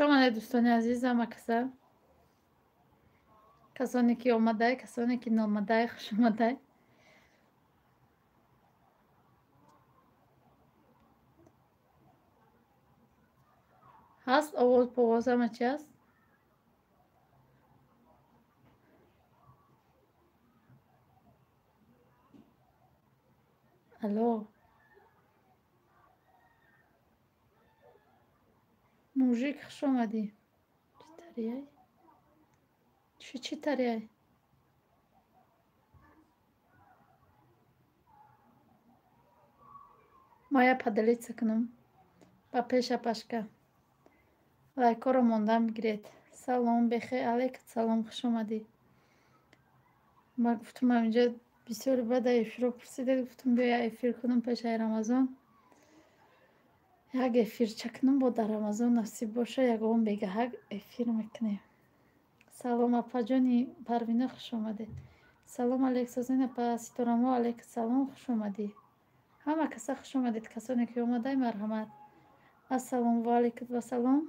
آمده دوستان عزیزم کسانی که آمده کسانی که نامده خوش آمده. هست آواز پواز همه چی هست. الو موژیک خوش آمدی. چی تریای мая падалица кунам ба пеша пашка лайкоро монда мегиред. салом бехе алейкум салом хуш омадӣ. ма гуфтам ҳаминҷо бисёри баъда эфирро пурсида гуфтам биё як эфир кунам пешаи рамазон. як эфир чакнам бо дар рамазон насиб боша ягон бегаҳак эфир мекунем. салом апаҷони парвина хуш омадӣ. салом алейк созин апа ситорамо алейкум салом хуш омадӣ. ҳама каса хуш омадед. касоне ки омадай марҳамат. ассалому алейкум ва салом.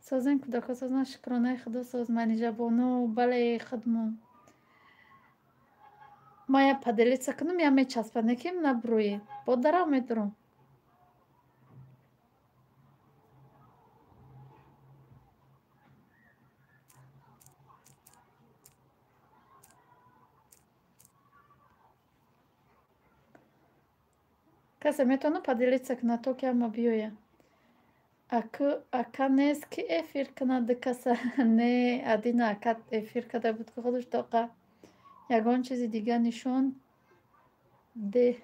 созин кудако созин шукронаи худо соз манижабоно бале худмо мая падалица кунам я мечаспане ким набруи бо дарам медурам. касе метавона падалица кунад то ки ама биёя. ака нест ки эфир кунад каса не адина ака эфир када буд ки худаш тоқа ягон чизи дига нишон де.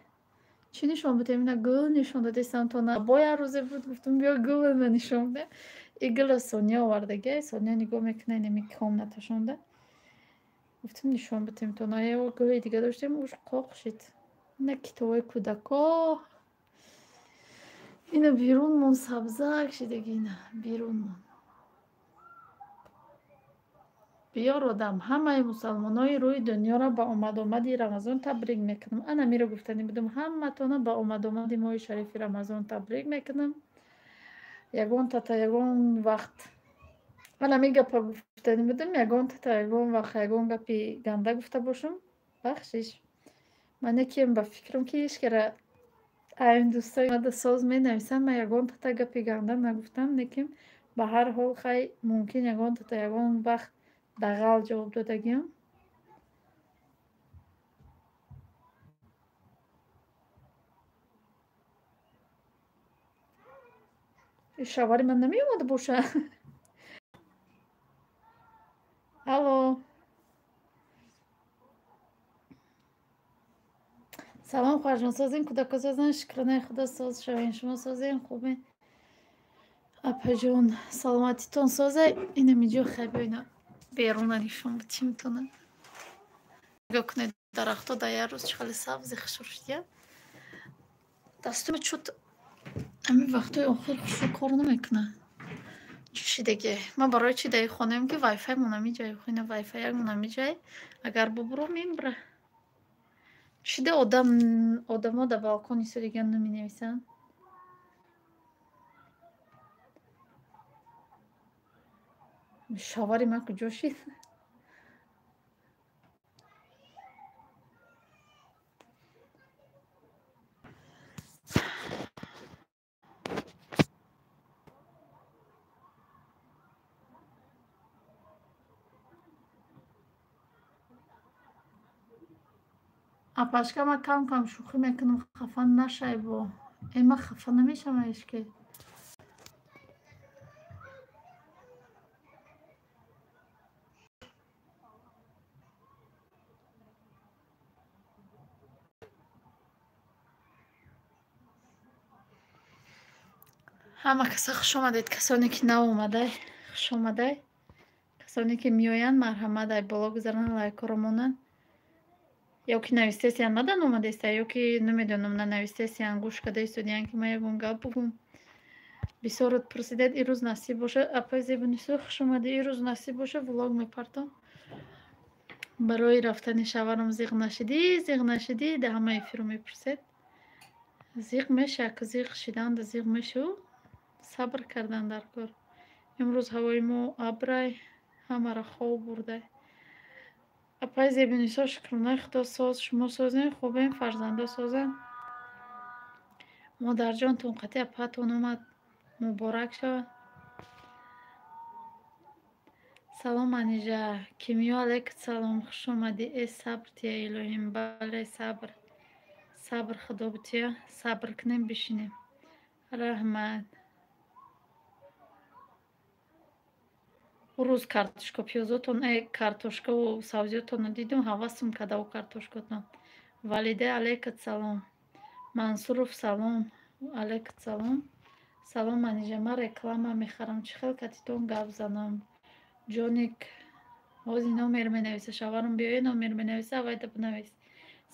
чӣ нишон буд? имина гул нишон дади самтона бо як рӯзе буд гуфтам биё гул ма нишон де. и гула сония овардаги сония нигоҳ мекуна неми комнаташонда гуфтам нишон будем то на я гули дига доштем уж қоқ шид. ина китоби кудако ина бирун мон сабзак шидаги ина бирун мон. биёр одам ҳамаи мусалмонои рӯи дунёро ба омадомади рамазон табрик мекунам. ана миро гуфтанӣ будам ҳаматона ба омадомади моҳи шарифи рамазон табрик мекунам. ягон тата ягон вақт ана ми гапа гуфтанӣ будам ягон тата ягон вақт ягон гапи ганда гуфта бошам бахшиш. ман якиам ба фикрам ки ҳечкара айн дӯстои мада соз менависанд ман ягон тата гапи ганда нагуфтам. лекин ба ҳар ҳол хай мумкин ягон тата ягон вақт дағал ҷавоб додагиам. шавари ман намеомада боша. алло салом хоҳарҷон созин кудако созин шукронаи худо соз шавен шумо созин хубе апаҷон саломатитон созе. инамиҷо хабиёна беруна нишон буд чӣ метавонад нигоҳ кунед дарахтҳо дар як рӯз чӣ хеле сабзи хушрӯ шудия. дастуми чут ҳамин вақтҳои охир хушрӯ кор намекунад. чӣ шидаги ман барои чӣ дар хонаам ки вайфай монамиҷай хӯина вайфай як монамиҷай агар бубуро мебура. шида одамо дар балкон истодагиан наменависанд. шавари ман куҷо шид? апашка ман кам кам шӯхӣ мекунам хафа нашай бо эма хафа намешавам ешке. ҳама каса хуш омадед. касоне ки наомадай хуш омадай. касоне ки меоянд марҳамат ай боло гузаранад лайкоро монанд. ё ки навистесиян мадан омадеста ё ки намедонам нанавистесиян гӯш када истодиян ки ман ягон гап бугум. бисёрот пурсидед ирӯз насиб боша апаи зебунисо хуш омадӣ. ирӯз насиб боша влог мепартам. барои рафтани шаварам зиқ нашидӣ да ҳама эфирро мепурсед. зиқ меша ки зиқ шиданда зиқ мешу сабр кардан дар кор. имрӯз ҳавои мо абрай, ҳамаро хоб бурда. апай зебинисо шукрона худо соз, шумо созен, хубен, фарзандо созен. модарҷонтон қати апатон омад, муборак шавад. салом анижа, кимиё, алайкум салом, хуш омадӣ. Сабр тия илоҳим. Бале, сабр, сабр худо бутия, сабр кунем, бишинем. раҳмат. рӯз картошка пиёзотон, картошкаву сабзиётонро дидум, ҳавасум кадаву картошкатон. Валида, алайкум салом. Мансуров, салом. Алайкум салом. салом анижа, ман реклама мехарам, чӣ хел катитон гап занам? ҷоник ҳози номер менависа, шаварам биёе номер менависа, авайда бинавис.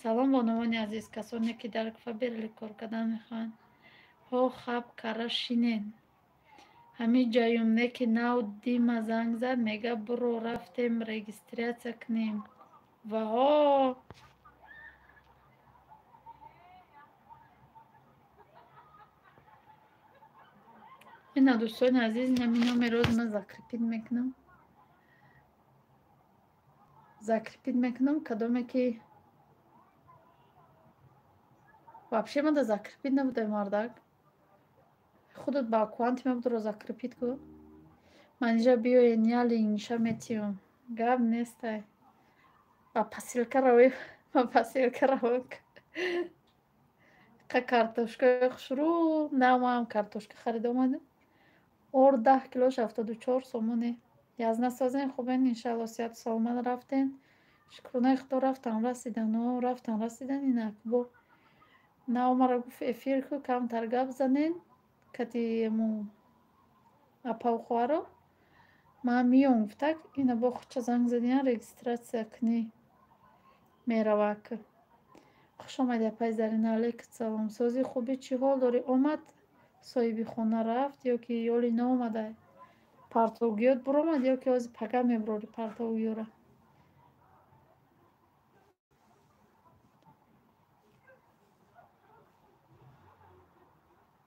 салом бонувони азиз, касоне ки дар фаберли кор кардан мехоҳанд. ҳо хаб кара шинен. ҳамин ҷаюмне ки нав дима занг зад, мега буро рафтем регистратсия кунем. ваҳо ина дӯстони азиз, ҳамин номеро ман закрепит мекунам. закрепит мекунам, кадоме ки вообще мада закрепит набудай мардак. худат ба аккаунти мабудро закрепит ку. манижа биёен ялин шаметиём. гап нестай. ба посилка равем, ба посилка равем. ка картошка хушрӯ, намам картошка харида омадем. ор 10 килош 74 сомоне. язна созен, хубен, иншалло сиҳату саломат рафтен. шукрунаи худо рафтан расидан, рафтан расидан. инак бо наомара гуфт эфир ку камтар гап занен. кати ему апау хоҳаро ман миём гуфтак, ина бо худча занг задиан регистратсия кунӣ меравак. хуш омадӣ апай Зарина, алайкум салом. сози хуби чӣ ҳол дорӣ? омад соҳиби хона рафт ё ки ёли наомада? партовгиёт буромад ё ки ҳозир пага мебурори партовгиёра?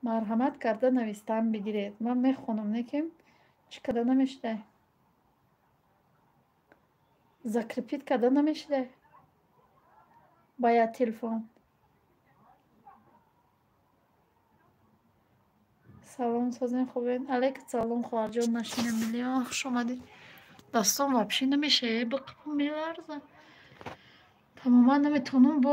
марҳамат карда навистан бигиред. ман мехонам, некем чӣ када намешидай? закрепит када намешидай? ба я телефон. салом созен, хубен? алайкум салом хоҳарҷон, машина миллион, хуш омадӣ. дастон вообще намешае, биқипу меларза. тамоман наметавонам, бо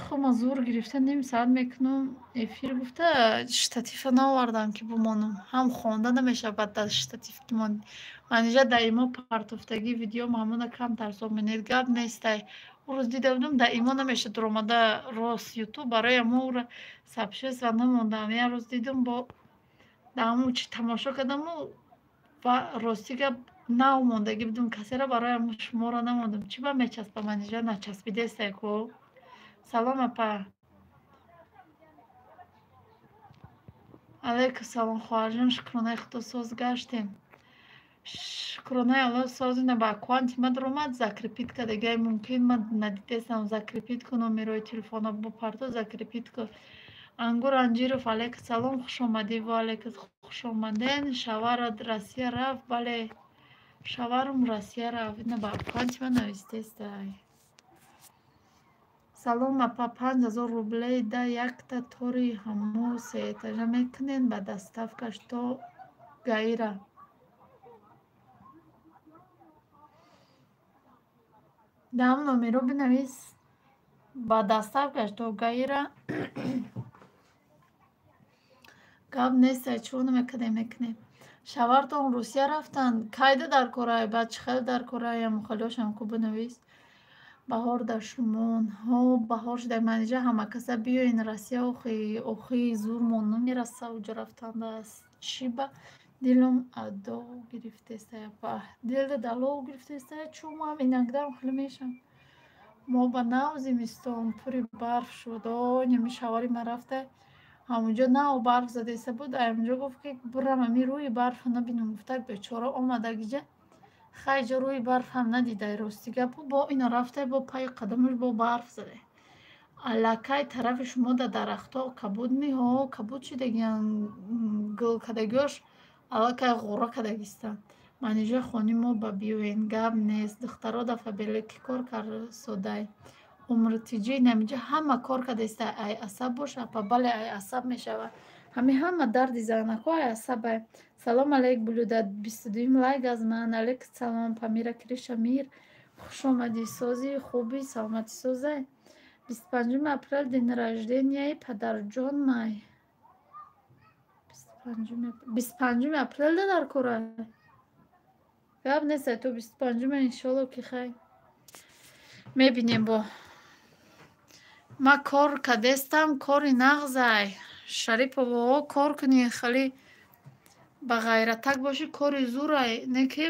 хума зур гирифта ним саат мекунам эфир. гуфта штатифа наовардам ки бимонам, ҳам хонда намешавад баъд аз штатиф ки монӣ. манижа даимо партофтагӣ видеом ҳамона камтар сомонед, гап нестай. рӯз дида будам даимо намешад омада рост ютуб барои амура сабшест ва намондам. як рӯз дидам бо дааму чи тамошо кардаму ва рости гап наумондагӣ будам, касера барои аму шуморо намондам. чӣ ба мечаспа манижа, начаспидестай ку. салом апа. алайкум салом хоҳарҷон, шукронаи худо соз гаштем. шукронаи алло соз. ина ба аккаунти ма даромад, закрепит кад. агар мумкин ман надидесам, закрепит ку номерои телефона бо парто закрепит ку. ангур анҷиров, алайкум салом, хуш омадӣ. ва алайкум хуш омаден. шаварат Россия рафт. бале, шаварам Россия рафт. ина ба аккаунти ма навистестай. салом апа, 5000 рублей да якта тори ҳамо сеэтажа мекунен ба доставкаш то гаира. дам номеро бинавис. ба доставкаш то гаира. гап нестай, чӯ намекунем, мекунем. шавартон Русия рафтанд. кайда дар корай? ба чӣ хел дар корай? мухалёшам ку бинавис. баҳор дар шумон. ҳо баҳор шуда. манижа ҳама каса биёин Россия. охи зурмон намераса уҷа рафтандааст. чӣ ба дилам адо гирифтестай апа? дил далов гирифтестай. чӯ ман инакдам хеле мешам. мо ба нав зимистон пури барф шуд. ними шавари ма рафта ҳамунҷо нав барф задеса буд. аямҷо гуфт ки бурам ами рӯи барф набинам. гуфтак бечора омада гиҷа хайҷа рӯи барф ҳам надидай. рости гапу бо ина рафта бо паи қадамаш бо барф заде. аллакай тарафи шумо да дарахтҳо кабуд миҳо кабуд шидагиян гул кадагиош аллакай ғура кадагистан манижа хони мо ба биёен гап нест духтаро дафа беле ки кор карсодай умртиҷи намиҷа ҳама кор кадаиста ай асаб боша па бале ай асаб мешава ҳама дарди занако ай асабай салом алейк булуда 22 лайк аз ман алейк салом памира кришамир хуш омадӣ сози хуби саломати созай 25 апрел дин рожденияи падарҷон май 25 апрел дар кора гап нестай то 25 иншолло ки хай мебинем бо ма кор кадестам кори нағзай шарипово кор кунӣ хали ба ғайратак бошӣ кори зурай неки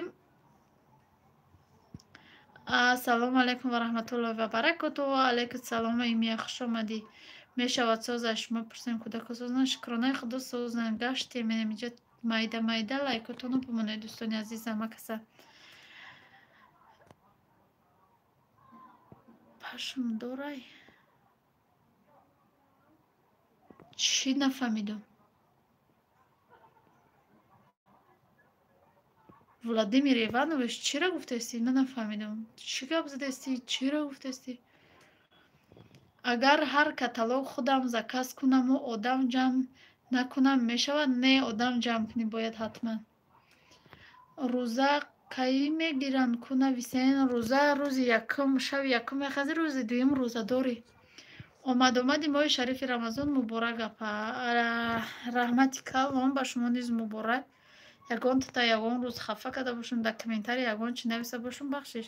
ассалому алейкум ва раҳматуллоҳи ва баракатуҳу алейкум салом имия хуш омадӣ мешавад соза шумо пурсем кудако созна шукронаи худо созна гаштем менамиҷа майда майда лайкотоно бимонед дӯстони азизам акаса пашм дорай чӣ нафаҳмидам Владимир Иванович чира гуфтаистӣ ман нафаҳмидам чӣ гап задаистӣ чира гуфтаистӣ агар ҳар каталог худам заказ кунаму одам ҷамъ накунам мешавад не одам ҷамъ кунӣ бояд ҳатман рӯза каи мегиранд ку нависен рӯза рӯзи якум шави якум мехази рӯзи дуюм рӯзадорӣ омадомади моҳи шарифи рамазон муборак апа раҳмати калон ба шумо низ муборак ягон тута ягон рӯз хафа карда бошум дар комментари ягон чи нависа бошум бахшиш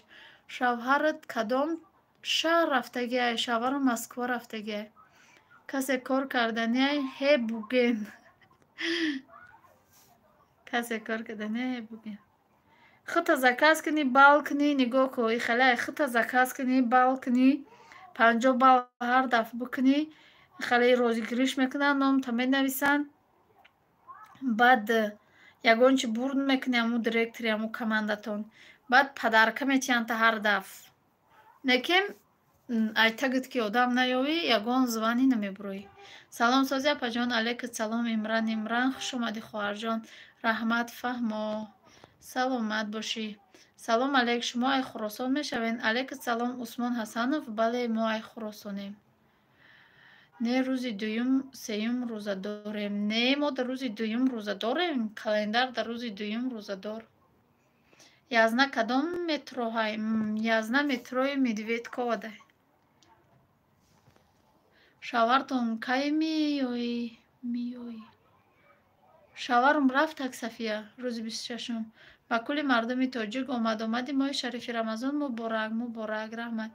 шавҳарат кадом шаҳр рафтагиай шавҳару москва рафтагиай касе кор карданиай ҳе буген касе кор карданиай ҳе буген хыта заказ кунӣ бал кунӣ нигоҳ ку ихелай хыта заказ кунӣ бал кунӣ 50 бал ҳар дафъ бикунӣ хеле розигириш мекунанд номта менависанд баъд ягон чи бурд мекунӣ ҳамун директори ҳамун командатон баъд падарка метиҳанд ҳар дафъ некем айтагит ки одам наёвӣ ягон звани намебуроӣ салом сози апаҷон алейкум салом имран хуш омадӣ хоҳарҷон раҳмат фаҳмо саломат бошӣ салом алейк шумо ай хуросон мешавед алейкум салом усмон ҳасанов бале мо ай хуросонем не рӯзи дуюм сеюм рӯза дорем не мо дар рӯзи дуюм рӯза дорем календар дар рӯзи дуюм рӯзадор язна кадом метроҳай язна метрои медведковадай шавҳартон кай меёӣ шавҳарам рафт таксафия рӯзи 26 ба кулли мардуми тоҷик омадомади моҳи шарифи рамазон муборак муборак раҳмат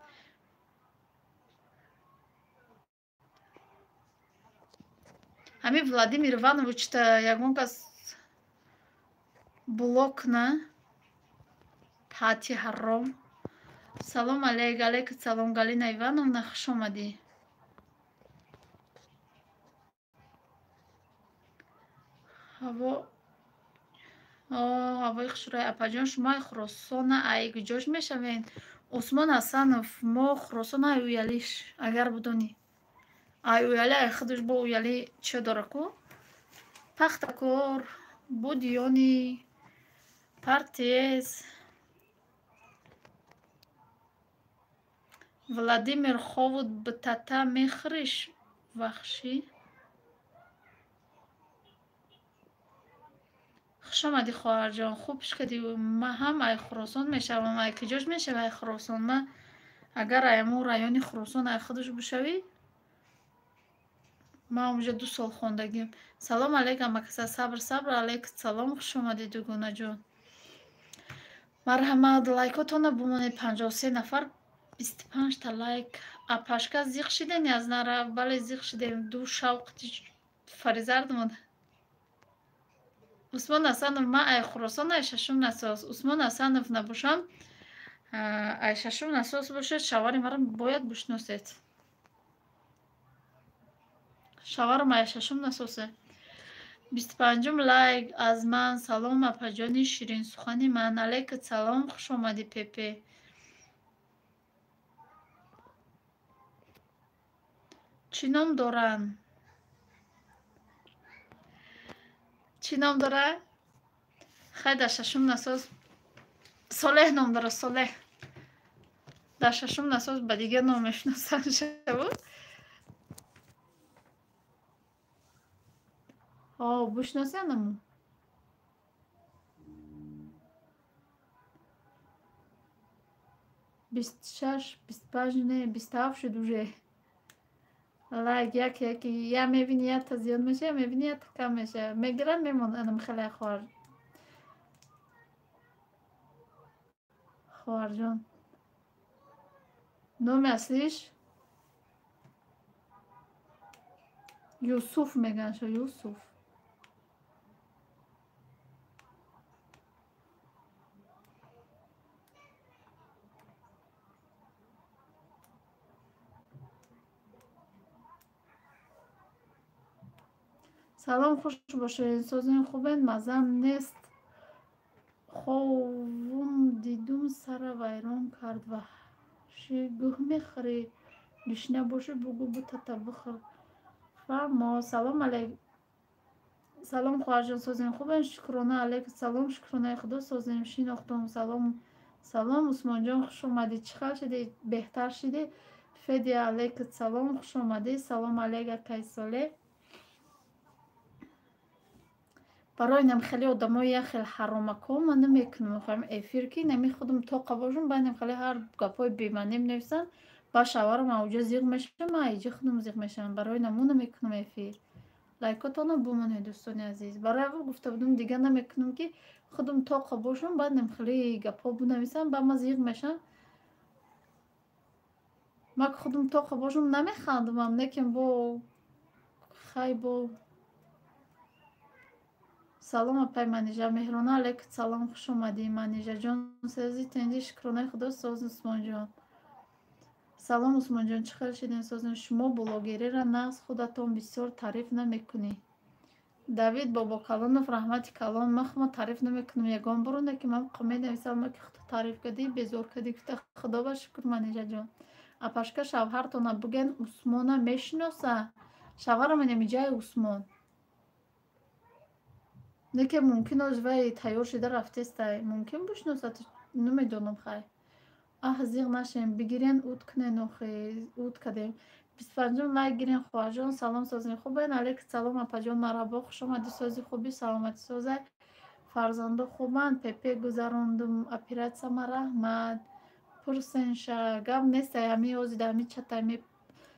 ҳамин Владимир Ивановичта ягон кас блок на пати ҳаром салом алейк алейкум салом Галина Ивановна хуш омадӣ ҳавои хушрӯй апаҷон шумо ай хуросона ай куҷош мешавед усмон ҳасанов мо хуросона ай уялиш агар будонӣ ай уялӣ ай худаш бо уялӣ чӣ дора ку пахтакор будёни партиез Владимир ховуд бтата мехриш вахшӣ хуш омадӣ хоҳарҷон хуб шкадӣ ма ҳам ай хуросон мешавам ай куҷош мешавӣ ай хуросон ма агар аямун райони хуросон ай худаш бушавӣ ма онҷа 2 сол хондагиам салом алейк амакаса сабр алейкум салом хуш омадӣ дугунаҷон марҳамат лайкотона бимонед 53 нафар 25 та лайк апашка зиқ шидени аз нара бале зиқ шидем ду шавқти фаризардмон усмон ҳасанов ма ай хуросон ай шашум насос усмон ҳасанов набошам ай шашум насос бошед шавари маро бояд бишносед шаварам ай шашум насосе 25 лайк аз ман салом апаҷони ширинсухани ман алейкум салом хуш омадӣ пепе چی نام دارن؟ چی نام داره؟ خیلی در ششم نساز صالح نام داره. صالح در ششم نساز به دیگه نامش نسان بشناسی نمو 26 25 نه 27 شد уже. لایک یکی یا میبینی یا تا زیاد میشه یا میبینی یا تا کم میشه. میگیرن میمونن خیلی خوار جان. نام اصلیش یوسف میگن. شو یوسف. سلام خوش باشه. سازین خوبین؟ مزم نیست. خوم دیدم سر ویران کرد و شی گوه میخوری گشنه باشه بگو بوتا بخور. فرما سلام علیک. سلام خواهر جان. سازین خوبین؟ شکرانه علیک سلام. شکرانه خدا. سازین شناختم. سلام سلام عثمان جان خوش اومدی. چیکار شدی؟ بهتر شدی؟ فدی علیک سلام خوش اومدی. سلام علیک کیساله. برای نم خیلی آدمای خیلی حرامکو من نمیکنم خواهم افیر که نمی خودم طاقه باشم باید خیلی هر گپای بیمانی نویسن با شوارم اوجا زیغ میشم ما ایجا خودم زیغ میشم. برای نمون نمیکنم افیر. لایکاتانو بومنه دوستان عزیز. برای اول گفته بودم دیگه نمیکنم که خودم طاقه باشم باید نم خیلی گپا بنویسم با ما زیغ میشم. ما خودم طاقه باشم نمیخندم نکم با خی با سلام اپای منیجا مهرانه علیک سلام خوش اومدی منیجا جان. سازی تندی شکرانه خدا. ساز عثمان جان سلام. عثمان جان چیکار شدین؟ سازن شما بلاگری را نقص خودتون بسیار تعریف نمیکنی. давид бобокалонов раҳмати калон махма تعریف نمیکنم. یگان برونه که من قمی نویسم که خود تعریف کردی بزرگ کردی گفته خدا با شکر منیجا جان. اپاشکا شوهرتون بگن عثمان میشناسه. شوهرم نمیجای عثمان نه که ممکن است وی تیار شده رفته است. ممکن بشناسد نمیدونم. خیر زیغ نشیم بگیرین اود کنین اخی اود کردیم. 25 لایک گیرین خواهر جان. سلام سازین خوبین؟ علیک سلام اپا جان مرحبا خوش آمدی. سازی خوبی سلامتی سازه فرزانده خوبن. پپی گذراندم اپیراتسیا ما رحمت پرسنشا گم نیست همی اوزی دمی چتمی.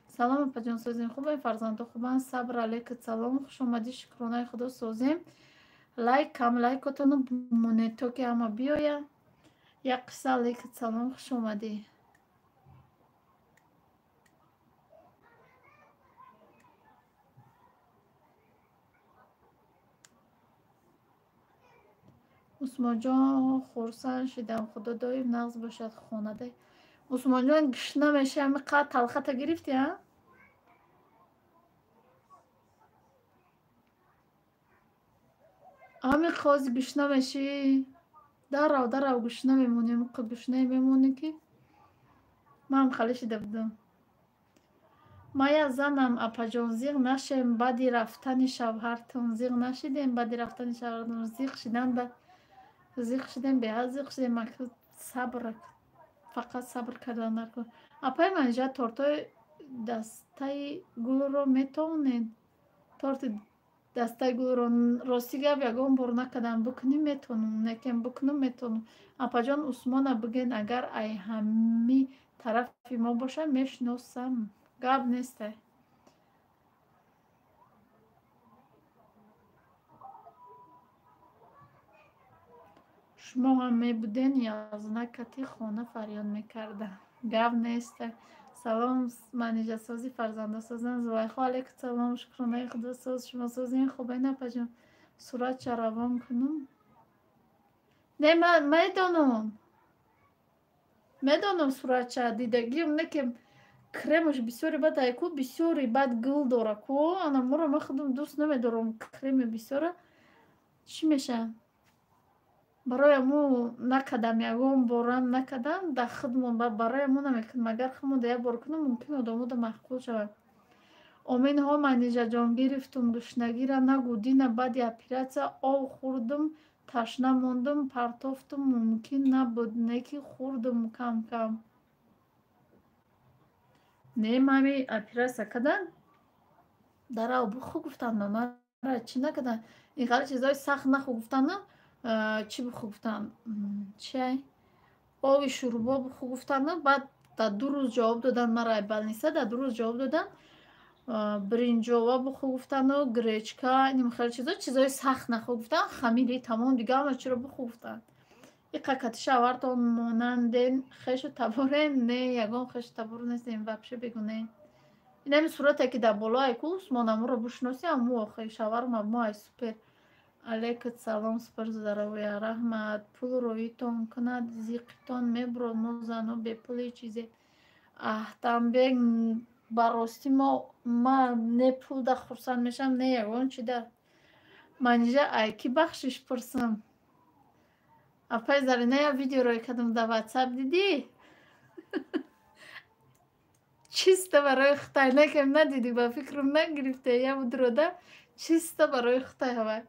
سلام اپا جان سازین خوبین؟ فرزانده خوبن صبر علیک سلام خوش آمدی. شکرانه خدا. سازیم لایک کم لایکاتونو بمونه تا که اما بیاید. یک قصه علیک سلام خوش اومدی. عثمان جان خورسند شدم خدا دایم نغز باشد خانه ده. عثمان جان گشنه میشه همه قد تلخته گرفتی ها؟ همه قاضی گشنه میشی در رو گشنه میمونیم که گشنه میمونی که من هم خالی شده بودم. ما یا زنم اپا جان زیغ نشیم بعدی رفتن شوهرتون زیغ نشیدیم. بعدی رفتن شوهرتون زیغ شدن به زیغ شدیم به هر زیغ شدیم. مکتوب صبر فقط صبر کردن نکن. اپای منجا تورتای دسته گل رو میتونین تورت دسته گل رو راستی گب یگان بار نکردم بکنیم میتونم نکن بکنم میتونم. اپا جان عثمان بگین اگر ای همی طرفی ما باشه میشناسم گب نیسته. شما هم میبودین یا از نکتی خانه فریاد میکردن گب نیسته. سلام منیجه سازی فرزنده سازن زوای خاله که سلام شکرانه خدا. ساز شما سازین خوبه نپا جان صورت چه روان کنم. نه من میدانم صورت چه دیدگیم نه که کремش بسیاری بد ایکو بسیاری بد گل داره کو انا مرا من خودم دوست نمیدارم کرم بسیاره چی میشه برای مو نکدم یگان بارم نکدم در خودمون برای مو نمیکنم. اگر خودمون دیگه بار کنم ممکن آدمو ده محقول شود. امین ها منیجا جان گرفتم گشنگی را نگو دین بعد اپراتسیا آو خوردم تشنه موندم پرتافتم ممکن نبود نکی خوردم کم کم نه مامی اپراتسیا کدن در آب خو گفتن مرا چی نکدن این قرار چیزای سخت نخو گفتن نه چی بخو گفتن چی آبی شوربا بخو گفتن نه بعد در 2 روز جواب دادن مرا بل نیست در 2 روز جواب دادن برنجووا بخو گفتن و گریچکا این خیلی چیزای سخت نخو گفتن خمیری تمام دیگه همه چی رو بخو گفتن این قکتش آوردن مانندن خیش تباره نه یگان خیش تباره نیست این وپشه بگونه این همین صورته که در بالای کوس مانمو رو بشناسی همو آخه شاورما مای سوپر علیکت سلام سپر زدروی رحمت پول رویتون کند زیقتون میبرو نوزن و به پولی چیزی احتم براستی ما نه پول در خورسان میشم نه یگان چی در منیجه ایکی بخشش پرسم اپای زرینه یا ویدیو روی کدوم در واتساپ دیدی چیست برای خطای نکم ندیدی با فکرم نگرفته یا بود رو ده چیست برای خطای هوا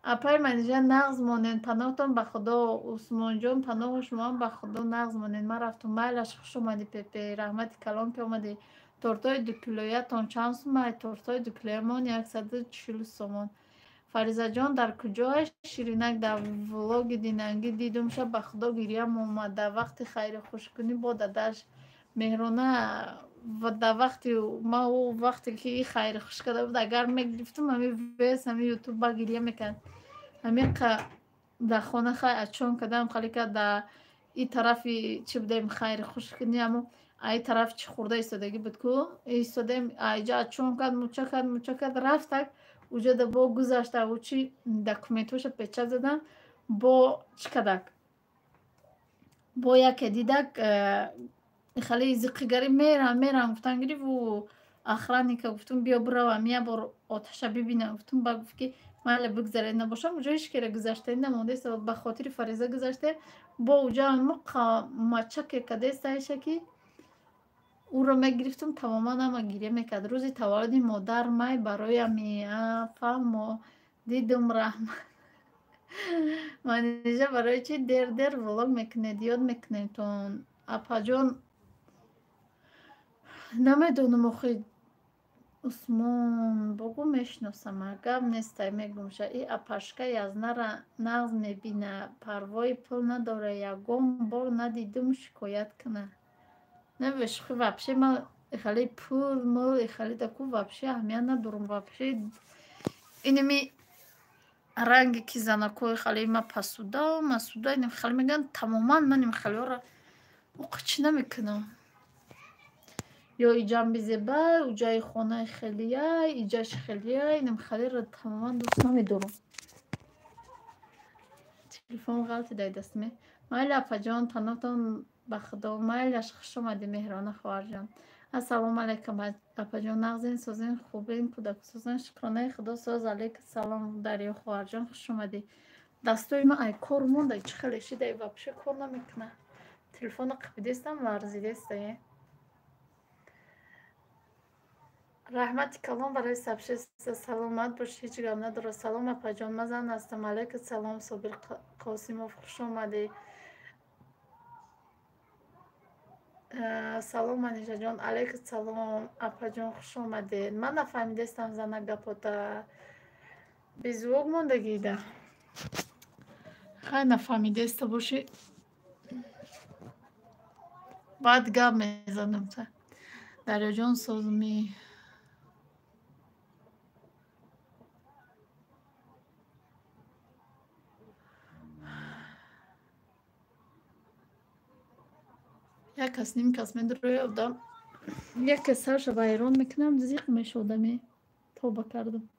اپای منیجه نغز مانین پناهتون به خدا عثمان جان پناه شما به خدا نغز مانین من رفتم مایلش خوش اومدی پی رحمت کلام که اومدی تورتای 2 کیلویتان چند سومه تورتای 2 کیلویمان 140 سومون فریزا جان در کجای شیرینک در ولاگ دیننگی دیدم شب به خدا گیریم اومد در وقت خیر خوشکنی با دادش مهرانه و در وقتی ما او وقتی که این خیر خوش کرده بود اگر میگرفتم همین ویس همین یوتیوب با گریه میکرد همین در خانه خیر چون کدام خالی که در این طرفی چی بودیم خیر خوش کنی اما ای طرف چی خورده ایستادگی بود که ایستادیم ایجا چون کد موچه کد رفتک اوجا در با گذاشته او چی دکومنتوش پیچه زدن با چی کدک با یک دیدک خالی زقیگری میرم گفتن گریف و اخرانی که گفتم بیا برو و میا بر آتش ببینم گفتم با گفت که محل بگذره نباشم اونجا هیچ کره گذاشته نمونده است به خاطر فریضه گذاشته با اوجا موقع مچک کده است که او رو میگرفتم تماما هم گیریه میکرد روزی تولد مادر مای برای می فهم دیدم رحم من اینجا برای چی در ولوگ میکنه دیاد میکنه تون اپا جان نمیدونم آخه عثمان بگو میشناسم گم نیسته میگم شه ای اپاشکای از نغز میبینه پروای پل نداره یکم بار ندیدم شکایت کنه نوش خو вообще ما خالی پول مال خالی دکو вообще همین ندارم вообще اینمی رنگی که زنکوی خالی ما پسودا مسودا این خالی میگن تماما من این خالی را قچ نمیکنم یا ایجام بیزبه او جای خانه خیلیه ایجاش خیلیه اینم خالی را تماما دوست نمیدارم تلفن غلطی دای دست می مایل اپا جان تناتون به خدا مایلش خوش اومدی مهرانه خواهر جان السلام علیکم اپا جان نغزین سازین خوبین کودک سازین شکرانه خدا ساز علیک سلام دریا خواهر جان خوش اومدی دستوی ما ای کار مونده چه خیلی شده واپشه کار نمیکنه تلفن قبیدستم ورزیدسته رحمت کلام برای سبشه سلامت باشی هیچ گم نداره سلام اپا جان مزن هستم علیک سلام صابر قاسموف خوش اومدی سلام منیجا جان علیک سلام اپا جان خوش اومدین من نفهمیدستم زنه گپوتا بیزوگ موندگی ده خیلی نفهمیدسته باشی باید گپ میزنم تا دریا جان سازمی یک کس نیم کس من روی آدم یک کس سرش ویران میکنم زیق میشودم توبه کردم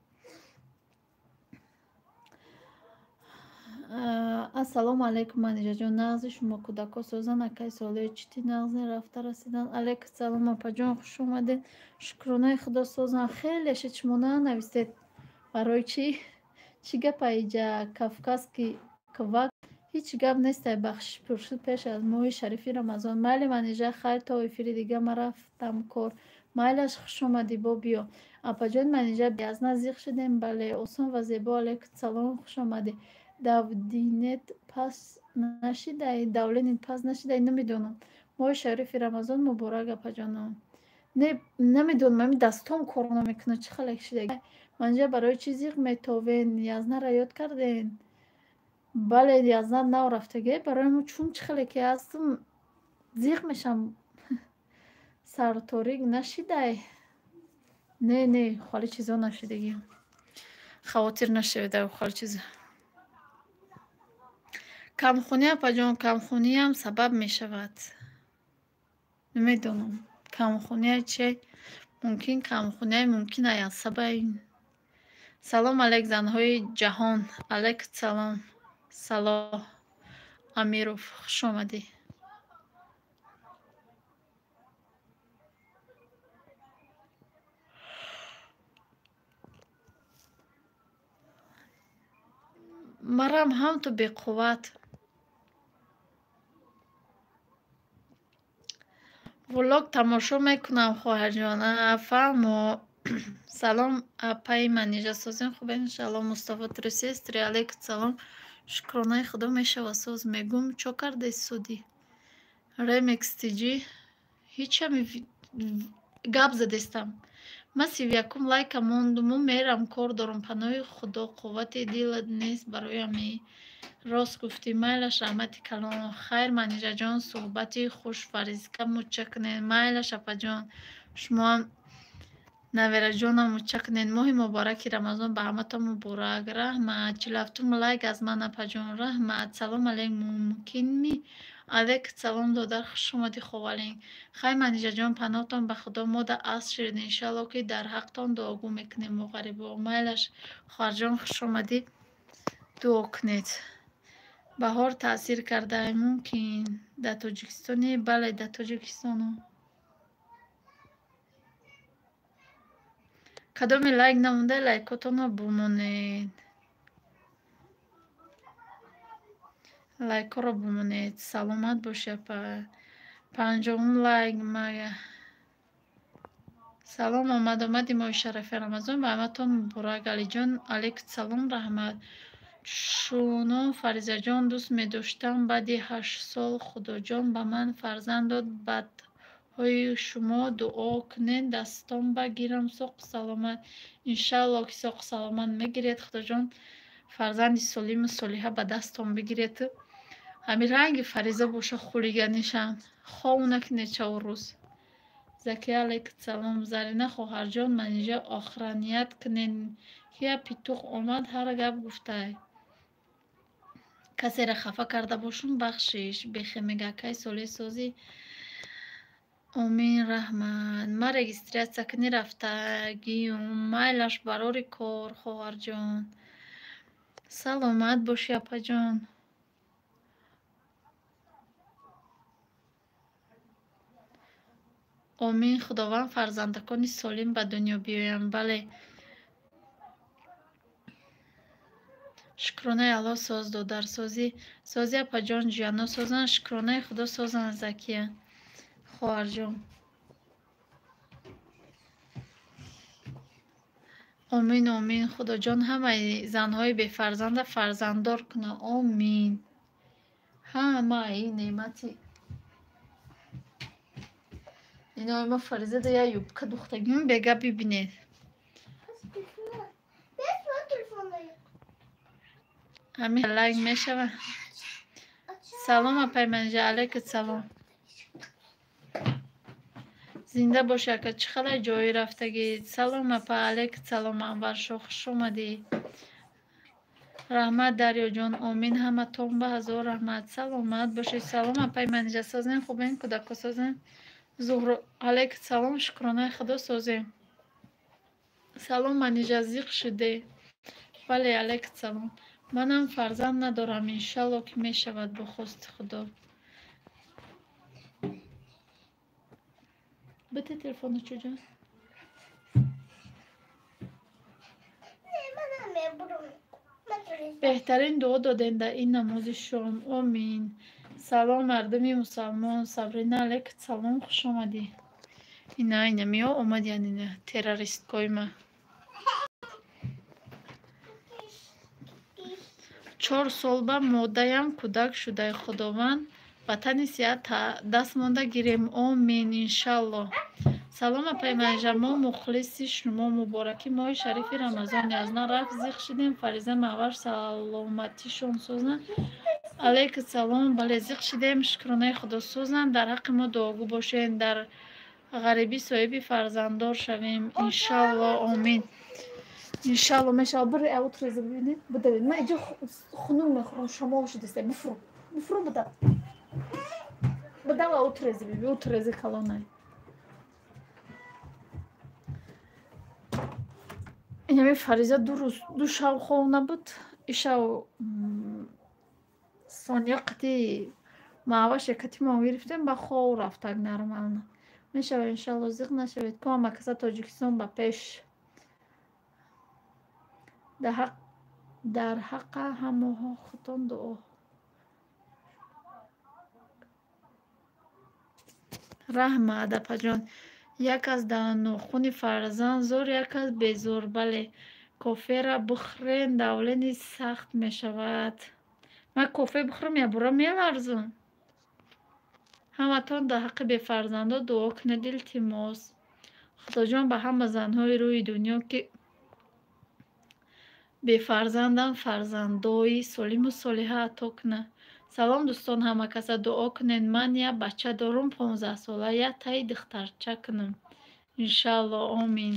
السلام علیکم منیجا جان نغز شما کودکا سوزن اکی ساله چیتی نغز رفته رسیدن علیک سلام اپا جان خوش اومدین شکرانه خدا سوزن خیلی شچمونه نویستید برای چی گپ ایجا کافکاس کی کوک هیچ گپ نیست بخش پرسید پیش از ماه شریفی رمضان مالی منیجا خیر تا افیر دیگه ما رفتم کار майлаш хуш омадӣ бо биё. Апаҷон ман инҷа аз наздик шудем. Бале, осон ва зебо. Алейкум салом, хуш омадӣ. Давдинет пас нашидаи? Давленит пас нашидаи? Намедонам. Моҳи шарифи Рамазон муборак апаҷоном. Намедонам ами дастом кор намекунад. Чӣ халак шуда? Ман инҷа барои чӣ зиқ метовен? Язнара ёд карден? Бале, язна нав рафтагӣ барои мо чун чӣ халеки ҳастм зиқ мешам. Сарторик нашидай? Не, холи чизо нашидагӣ. Хавотир нашавида холи чизо. Камхунӣ апаҷон, камхуниам сабаб мешавад. Намедонам. Камхуния че? Мумкин камхуния мумкин аяз сабаби. Салом алейк занҳои ҷаҳон. Алейкум салом. Салоҳ Амиров, хуш омадӣ. Марам ҳам ту беқувват. влог тамошо мекунам хоҳарҷон. Фаҳмо. Салом апаи манижасозин хубе иншалло. Мустафо трусестри. Алейкум салом. Шукронаи худо мешава соз мегум чо кардаи суди. Ремикс тиҷи ҳичами гап задестам. Ман 31 лайка мондуму мерам кор дорам. Паноҳи худо қуввати дилат нест бароями. Рост гуфтӣ. Майлаш раҳмати калон. Хайр манижаҷон суҳбати хуш фаризка мучакнен. Майлаш апаҷон. Шумоам навераҷонам мучакнен. Моҳи мубораки Рамазон ба ҳаматон муборак. Раҳмат. 47 лайк аз ман апаҷон. Раҳмат. Салом алейк мумкинми? Алейкум салом додар хуш омадӣ ховалинг. Хай манижаҷон паноҳтон ба худо. Мо да аср ширид иншалло ки дар ҳақтон дуогӯ мекунем мо ғарибо. Майлаш хоҳарҷон хуш омадӣ. Дуо кунед. Баҳор таъсир кардай мумкин дар Тоҷикистоне? Бале, дар Тоҷикистону. Кадоми лайк намонда? Лайкотонро бумонед. Лайкоро бумонед. Саломат боши апа. 50 лайк мага. Салом омади моҳи шарафи Рамазон ба ҳаматон муборак. Алиҷон алейкум салом раҳмат. Чунон Фаризаҷон дӯст медоштам баъди 8 сол худоҷон ба ман фарзанд дод. Бадҳои шумо дуо кунед дастон багирам соқу саломат. Иншалло ки соқу саломат мегиред. Худоҷон фарзанди солиму солиҳа ба дастон бигиред. Ҳамин ранги Фариза боша хулиганишам хоуна кинед чаву рӯз. Закия алейкум салом. Зарина хоҳарҷон ман инҷа охраният кунед ки петух омад ҳар гап гуфтай. Касеро хафа карда бошум бахшиш. Бехемегакай солесози. Омин раҳмат. Ма регистратсия кунӣ рафтагиюм. Майлаш барори кор хоҳарҷон. Саломат боши апаҷон. Омин. Худованд фарзандакони солим ба дунё биёянд. Бале. Шукронаи Аллоҳ соз додар сози апаҷон ҷияно созанд. Шукронаи худо созанд Закия хоҳарҷон. Омин омин. Худоҷон ҳамаи занҳои бефарзанда фарзанддор куна. Омин. Ҳамаи неъмати инои мо Фариза да я юбка духтагиён бега бибинед. Ҳамин лайк мешава. Салом апай манижа. Алейкум салом. Зинда боши ака. Чӣ халай ҷои рафтагид? Салом апа. Алейкум салом. Анваршо хуш омадӣ. Раҳмат Дарёҷон. Омин ҳаматон ба ҳазор раҳмат. Саломат бошед. Салом апай манижа созен хубен кӯдако созен. Зуҳро алейкум салом. Шукронаи худо созем. Салом манижа зиқ шуде? Бале алейкум салом. Манам фарзанд надорам. Иншалло ки мешавад бо хости худо. Бите телефону чуҷа. беҳтарин дуо додем дар ин намози шом. Омин. Салом мардуми мусалмон. Сабрина алейкум салом. Хуш омадӣ. Инаиня миё омад янина террористкойма 4 сол ба моддаям кӯдак шудай худованд ватани сиҳат даст монда гирем омин иншалло. Салом апайманҷа, мо мухлиси шумо мубораки моҳи шарифи рамазони аз нараф зиқ шидем. Фариза маъваш саломатишон сӯзанд. алайку салом. бале зиқ шидем, шукронаи худо сӯзанд. дар ҳаққи мо дуогӯ бошед, дар ғарибӣ соҳиби фарзанддор шавем иншалло омин. иншалло мешавад. бире аутреза бибинед бидавед. ман иҷо хунук мехӯрам, шамо шидеста. буфурӯ буфурӯ бидав бидав аутреза биби аутреза калонай. инами фариза ду рӯз ду шав хов набуд. ишав сония қати маъваше кати мо гирифтем ба хов рафтак нормална. мешавад иншалло зиқ нашавед. кӯма каса тоҷикистон ба пеш. дар ҳаққа ҳамаҳо худтон дуо. раҳма адапаҷон. як аз нохуни фарзанд зор, як аз безор. бале кофера бихӯрен давлени сахт мешавад. ман кофе бихӯрам я бура меларзам. ҳаматон дар ҳаққи бефарзандон дуо кунед илтимос. худоҷон ба ҳама занҳои рӯи дунё ки бефарзанданд фарзандои солиму солиҳа ато кунад. салом дӯстон, ҳама каса дуо кунед ман я бача дорум 15 сола, я таи духтарча кунам иншалло омин.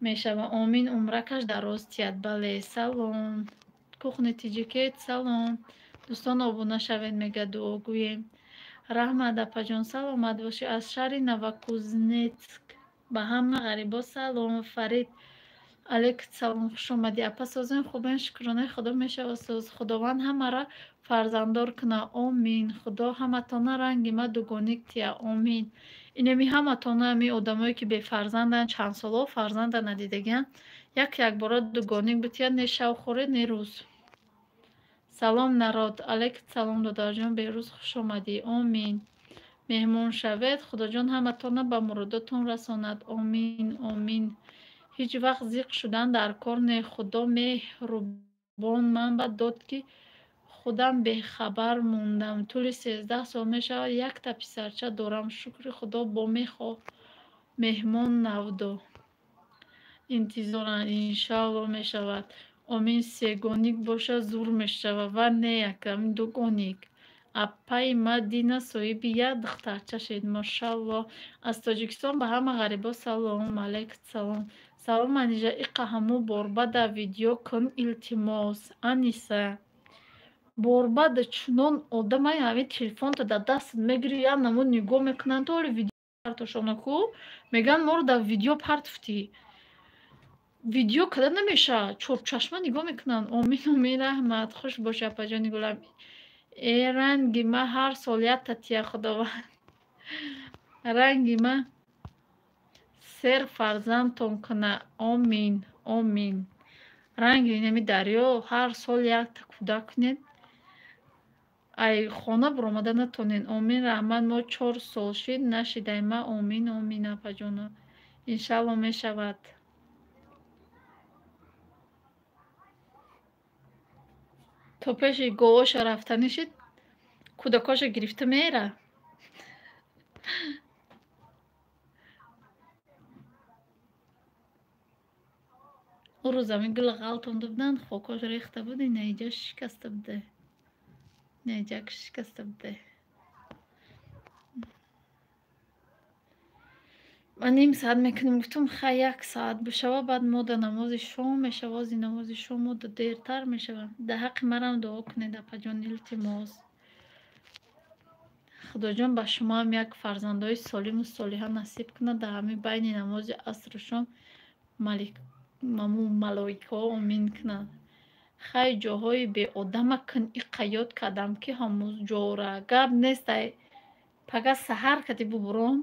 мешава омин. умракаш дароз тияд. бале салом кухни тиҷикет. салом дӯстон, обуна шавед мега дуогӯем. раҳма адапаҷон, саломат бошӣ. аз шаҳри Новокузнецк ба ҳама ғарибо салом. фарид алайку салом, хуш омадӣ. апа созен хубен? шукронаи худо мешавад сӯз. худованд ҳамаро фарзанддор кунад омин. худо ҳаматона ранги ма дугоник тия омин. инами ҳаматона ҳами одамое ки бефарзанданд, чандсоло фарзанда надидаган, як бора дугоник бития, не шавхӯре не рӯз. салом народ. алайку салом додарҷон, беҳрӯз хуш омадӣ омин. меҳмон шавед. худоҷон ҳаматона ба муродотон расонад омин омин. ҳеҷ вақт зиқ шудан дар кор не. худо меҳрубон манба дод ки худам бехабар мондам. тӯли 13 сол мешавад якта писарча дорам. шукри худо бо меҳмон навдо интизоранд иншалло мешавад омин. сегоник боша зур мешавад ва не якам дугоник. аппаи ма дина соҳиби як духтарча шед мошалло. аз тоҷикистон ба ҳама ғарибо салом. алайку салом. салом аниҷа, иқа ҳаму борбада видео кун илтимос. аниса борбада чунон одамай ҳами телефонта дар дастат мегири як намо нигоҳ мекунанд. то ҳоли видео партошонаку меган моро дар видео партофтӣ. видео када намеша, чорчашма нигоҳ мекунанд. омин омин. раҳмат. хуш бош апаҷони гулам. ранги ма ҳар сол якта тия худованд. ранги ма сер фарзандтон куна омин омин. ранги инами дарё ҳар сол якта кӯдак кунед. ай хона буромада натонен омин. раҳмат. мо 4 сол шид нашидай ма омин омин апаҷона иншалло мешавад. то пеши гоҳоша рафтани шид кӯдакоша гирифта мера. он рӯз ами гула ғалтонда буданд, хокош рехта буд. инаиҷа шикаста буде. инаиҷак шикаста буде. ман ним саат мекунем. гуфтам хай 1 саат бишава, баъд мо да намози шом мешава. ози намози шом мо да дертар мешава. да ҳаққи марам дуо кунед апаҷон илтимос. худоҷон ба шумоам як фарзандои солиму солиҳа насиб кунад дар ҳами байни намози асру шом малоикаҳо омин кунад. хай ҷоҳои беодама кун иқа ёд кардам ки ҳамуз ҷора гап нестай пага саҳар кади бубуром.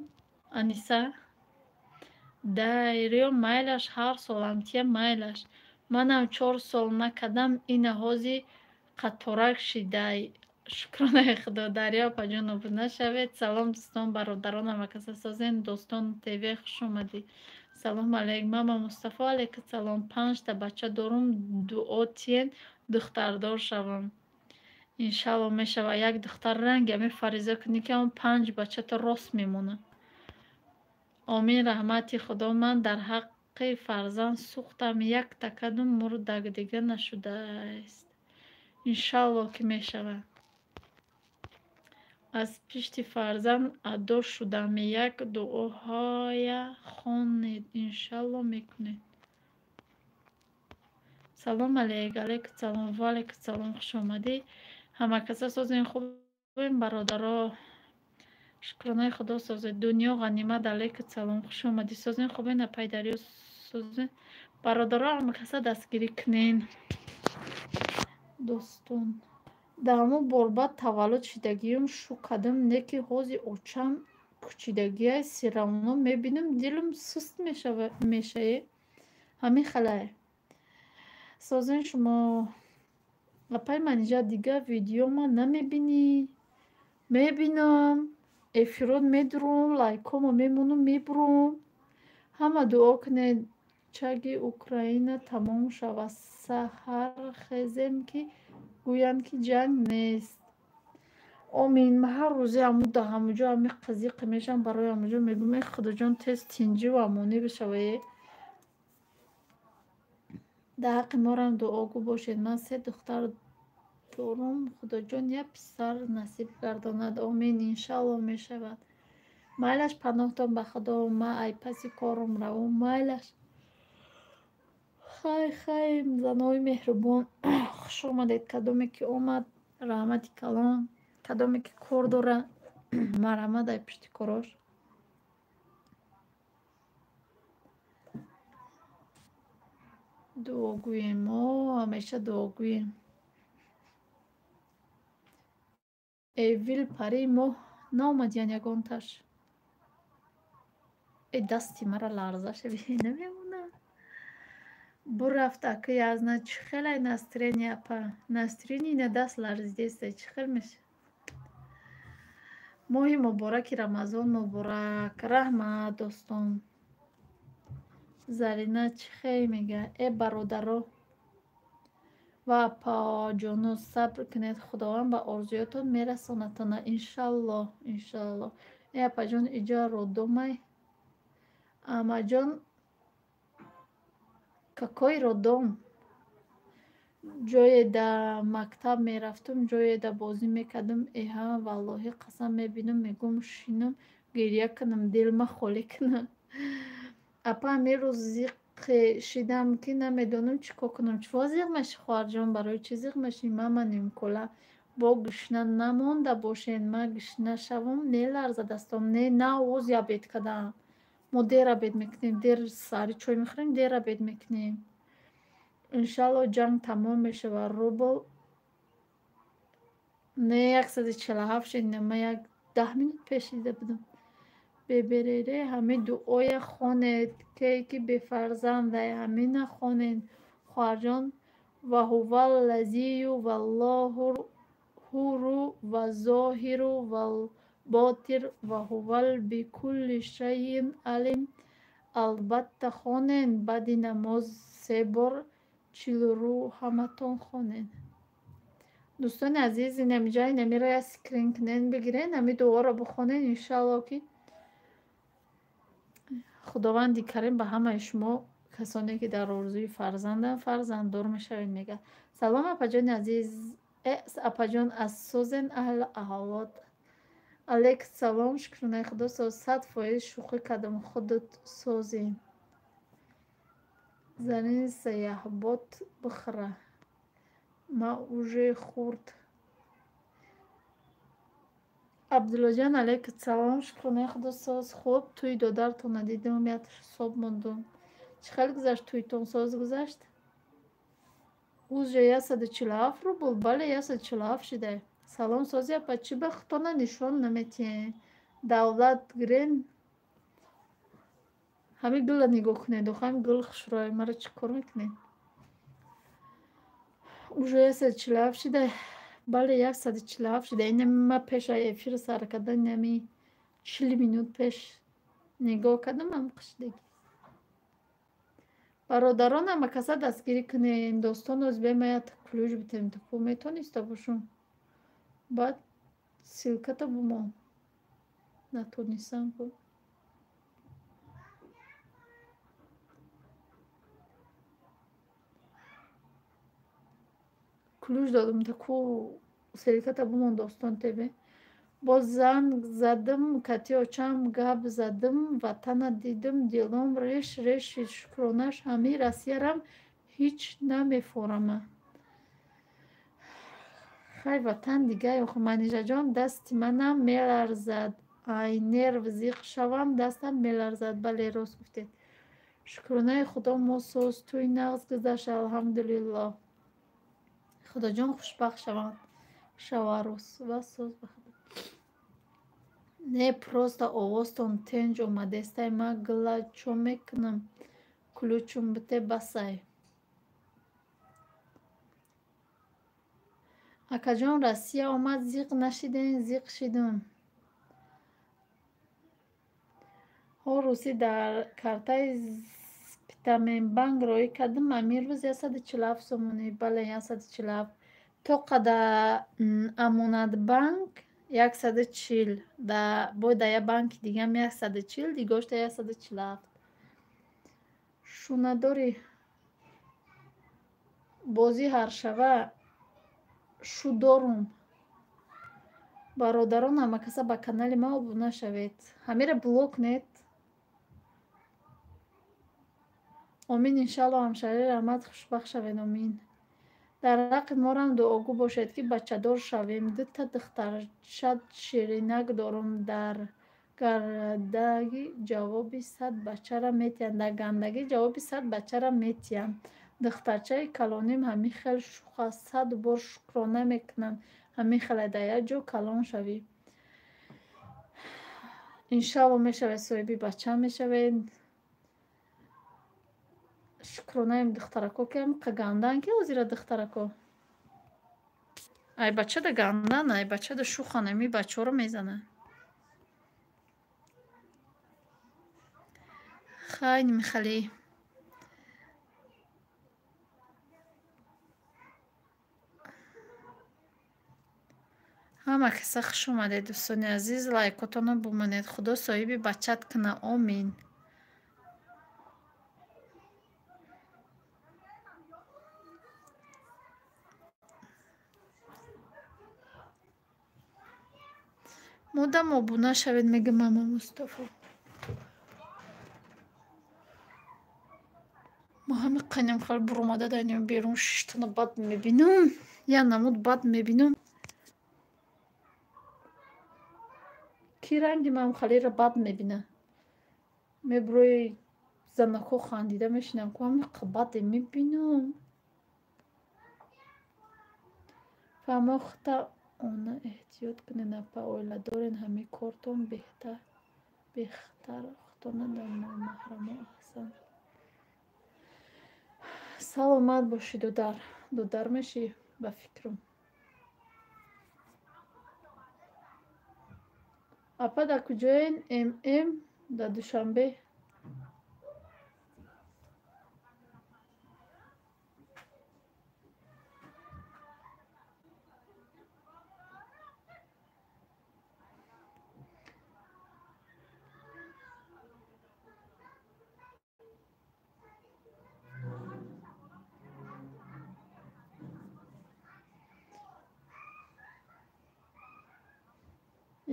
аниса дарё майлаш ҳар солам тия майлаш. манам 4 сол накардам ина ҳози қаторак шидай шукронаи худо. Дарё опаҷон обуна шавед. Салом дӯстон, бародаронам ва касасозен. Дӯстон ТВ хуш омадӣ. Салом алейк. Мама Мустафо алейкум салом. 5 та бача дорум. Дуо тиен духтардор шавам. Иншалло мешава. Як духтар ранги ами фариза кунӣ ки он 5 бачата рост мемона. Омин раҳмати худо. Ман дар ҳаққи фарзанд сӯхтам. Як такадум мурдаг дига нашудааст. Иншалло ки мешава. аз пишти фарзанд адо шудам. Як дуоҳоя хонед. Иншалло мекунед. салом алейк. алейкум салом. ва алейкум салом. хуш омадӣ. ҳама каса созен хубем бародаро. шукронаи худо созед. дунё ғанимат. алейкум салом. хуш омадӣ. созен хубен апайдариё созен бародаро. ҳама каса дастгирӣ кунен. дӯстон даҳуму борбад таваллуд шидагиём шу кадам неки ҳози очам кучидагия сиравно мебинам дилам суст мешае. ҳамин халае. созен шумо апай манижа дига видеома намебинӣ? Мебинам. эфирот медурум. лайкома мемонам мебурум. ҳама дуо кунед чаги Украина тамом шавад. саҳар хезем ки гӯянд ки ҷанг нест. Омин. Ман ҳар рӯзи амуда ҳамуҷо ами қазиқа мешам барои ҳамуҷо мегӯм эй худоҷон тез тинҷиву амонӣ бишавае. дар ҳаққи морам дуогӯ бошед. Ман 3 духтар дорум. худоҷон як писар насиб гардонад. омин. иншалло мешавад. майлаш паноҳтон ба худо. ман айпаси корам равам. майлаш. хай занои меҳрубон. хуш омадед. кадоме ки омад раҳмати калон. кадоме ки кор дора марҳамат дар пишти корош. дуогӯем. мо ҳамеша дуогӯем. эвил пари моҳ наомадиян ягонташ. дасти мара ларзаша намемонам. бурафт акаи азна чӣ хелай настроение апа. настроение ина даст ларзидеста чӣ хел меша. моҳи мубораки рамазон муборак. раҳмат дӯстон. зарина чӣ хел мега. бародаро ва апаҷоно сабр кунед. худованд ба орзуётон мерасонатона. иншалло. иншалло. апаҷон иҷо роддомай. амаҷон какой роддом? ҷое да мактаб мерафтум. ҷое да бозӣ мекардам. эҳа валлоҳи қасам мебинам мегӯм шинам гирья кунам дилма холӣ кунам. апа ҳамин рӯз зиқе шидам ки намедонам чӣ кор кунам. чӣ зиқ мешӣ хоҳарҷон? барои чӣ зиқ мешӣ? мама нимкола бо гӯшна намонда бошед. ман гӯшна шавам меларзад дастам. не овоз обед кардам. мо дер обед мекунем. дер саҳари чой мехӯрем. дер обед мекунем. иншалло ҷанг тамом мешавад. рубл не 147 шидем. ман як 10 минут пеш дида будам. беберере ҳамин дуоя хонед. кие ки бефарзандай ҳамина хонед хоҳарҷон. ва ҳувал лазию валлоҳу ҳуру ва зоҳиру вал ботир ва ҳувал бикулли шайин алим. албатта хонед. баъди намоз 3 бор 40 рӯ ҳаматон хонед. дӯстони азиз инамиҷа инамиро як скрин кунен бигирен. ҳамин дуоро бихонен. иншалло ки худованди карим ба ҳамаи шумо касоне ки дар орзуи фарзанданд фарзанддор мешавед мегӯяд. салом апаҷони азиз. апаҷон аз созен аҳли аҳолот. алейкум салом. шукронаи худо соз. 100% шӯхӣ кардам. худат созем. занин саяҳбот бихӯра. ман уже хӯрд. абдуллоҷон алейкум салом. шукронаи худо соз. хуб тӯи додаратон надидам. як ҳисоб мондум. чӣ хел гузашт? тӯйтон соз гузашт? уже 147 рубл. бале 147 шида. салом сози апа чӣ ба хутона нишон наметиҳем? давлат гирен ҳамин гӯла нигоҳ кунед. охам гӯл хушрӯй мара чӣ кор мекунед? уже 147 шида. бале 147 шуда. Инам ма пеша эфир сар кардан нами 40 минут пеш нигоҳ кардам ам қиштагӣ. Бародаронам каса дастгирӣ кунед, достоноз бемаяд клюш битем, то пу метониста бошум. Баъд силката бумон натонистам ку. Клюш додам та ку силката бумон достон тебе. Боз занг задам, катиочам гап задам, ватана дидам, дилом реш шукронаш ҳами Россиярам ҳич намефорама. Хай ватан дигар охо манижаҷон дасти манам меларзад. Ай нерв зиқ шавам дастам меларзад. Бале рост гуфтед. Шукронаи худо мо соз туи нағз гузашт алҳамдулиллоҳ. худоҷон хушбахт шаванд. Шаварус ва соз бахд. Не просто овостон тенҷ омадестай ма гла чо мекунам. Ключум бите басай. Акаҷон Россия омад зиқ нашидем, зиқ шидам. ҳо рӯси дар картаи Спитаменбанк роӣ кардам. Амирӯз 147 сомонӣ. Бале 147. То қадар Амонатбанк 140. Бой да я банки дигам 140, дигошта 147. Шунадори бози ҳаршава шудорум. Бародарон ҳамакаса ба канали ма обуна шавед. Ҳамира блок нет. Амин иншаллоҳ ҳамшаҳри раҳмат хушбахт шавед. Амин. дар ҳаққи морам дуогӯ бошед ки бачадор шавем. Дута духтарча ширинак дорам. Дар гардаги ҷавоби 100 бачара метиҳанд. Дар гандагӣ ҷавоби 100 бачара метиҳанд. Духтарчаи калоним ҳамин хел шух аст. 100 бор шукрона мекунам. ҳамин хеле дар як ҷо калон шавӣ. Иншаллоҳ мешавед соҳиби бача мешавед. Шукронаем духтарако кем қагандан ки озира духтарако. Ай бача да гандан, ай бача да шухана ми бачаро мезана. Хайни михали. ҳама каса хуш омадед дӯстони азиз. Лайкотоно бумонед. Худо соҳиби бачат куна. Амин. модам обуна шавед мегам мама Мустафо. мо ҳами қайнам хал буромада дайнем берун шиштона бад мебинам. Я намуд бад мебинам. ки ранги мам халира бад мебина. меброи занакҳо хандида мешинам ку ҳами баде мебинам. фаҳмохта она эҳтиёт кунед. апа оила дорен ҳами кортон бехтар хутона дар номаҳрамо аҳсан. саломат боши додар мешӣ ба фикрам. апа дар куҷоен? дар Душанбе.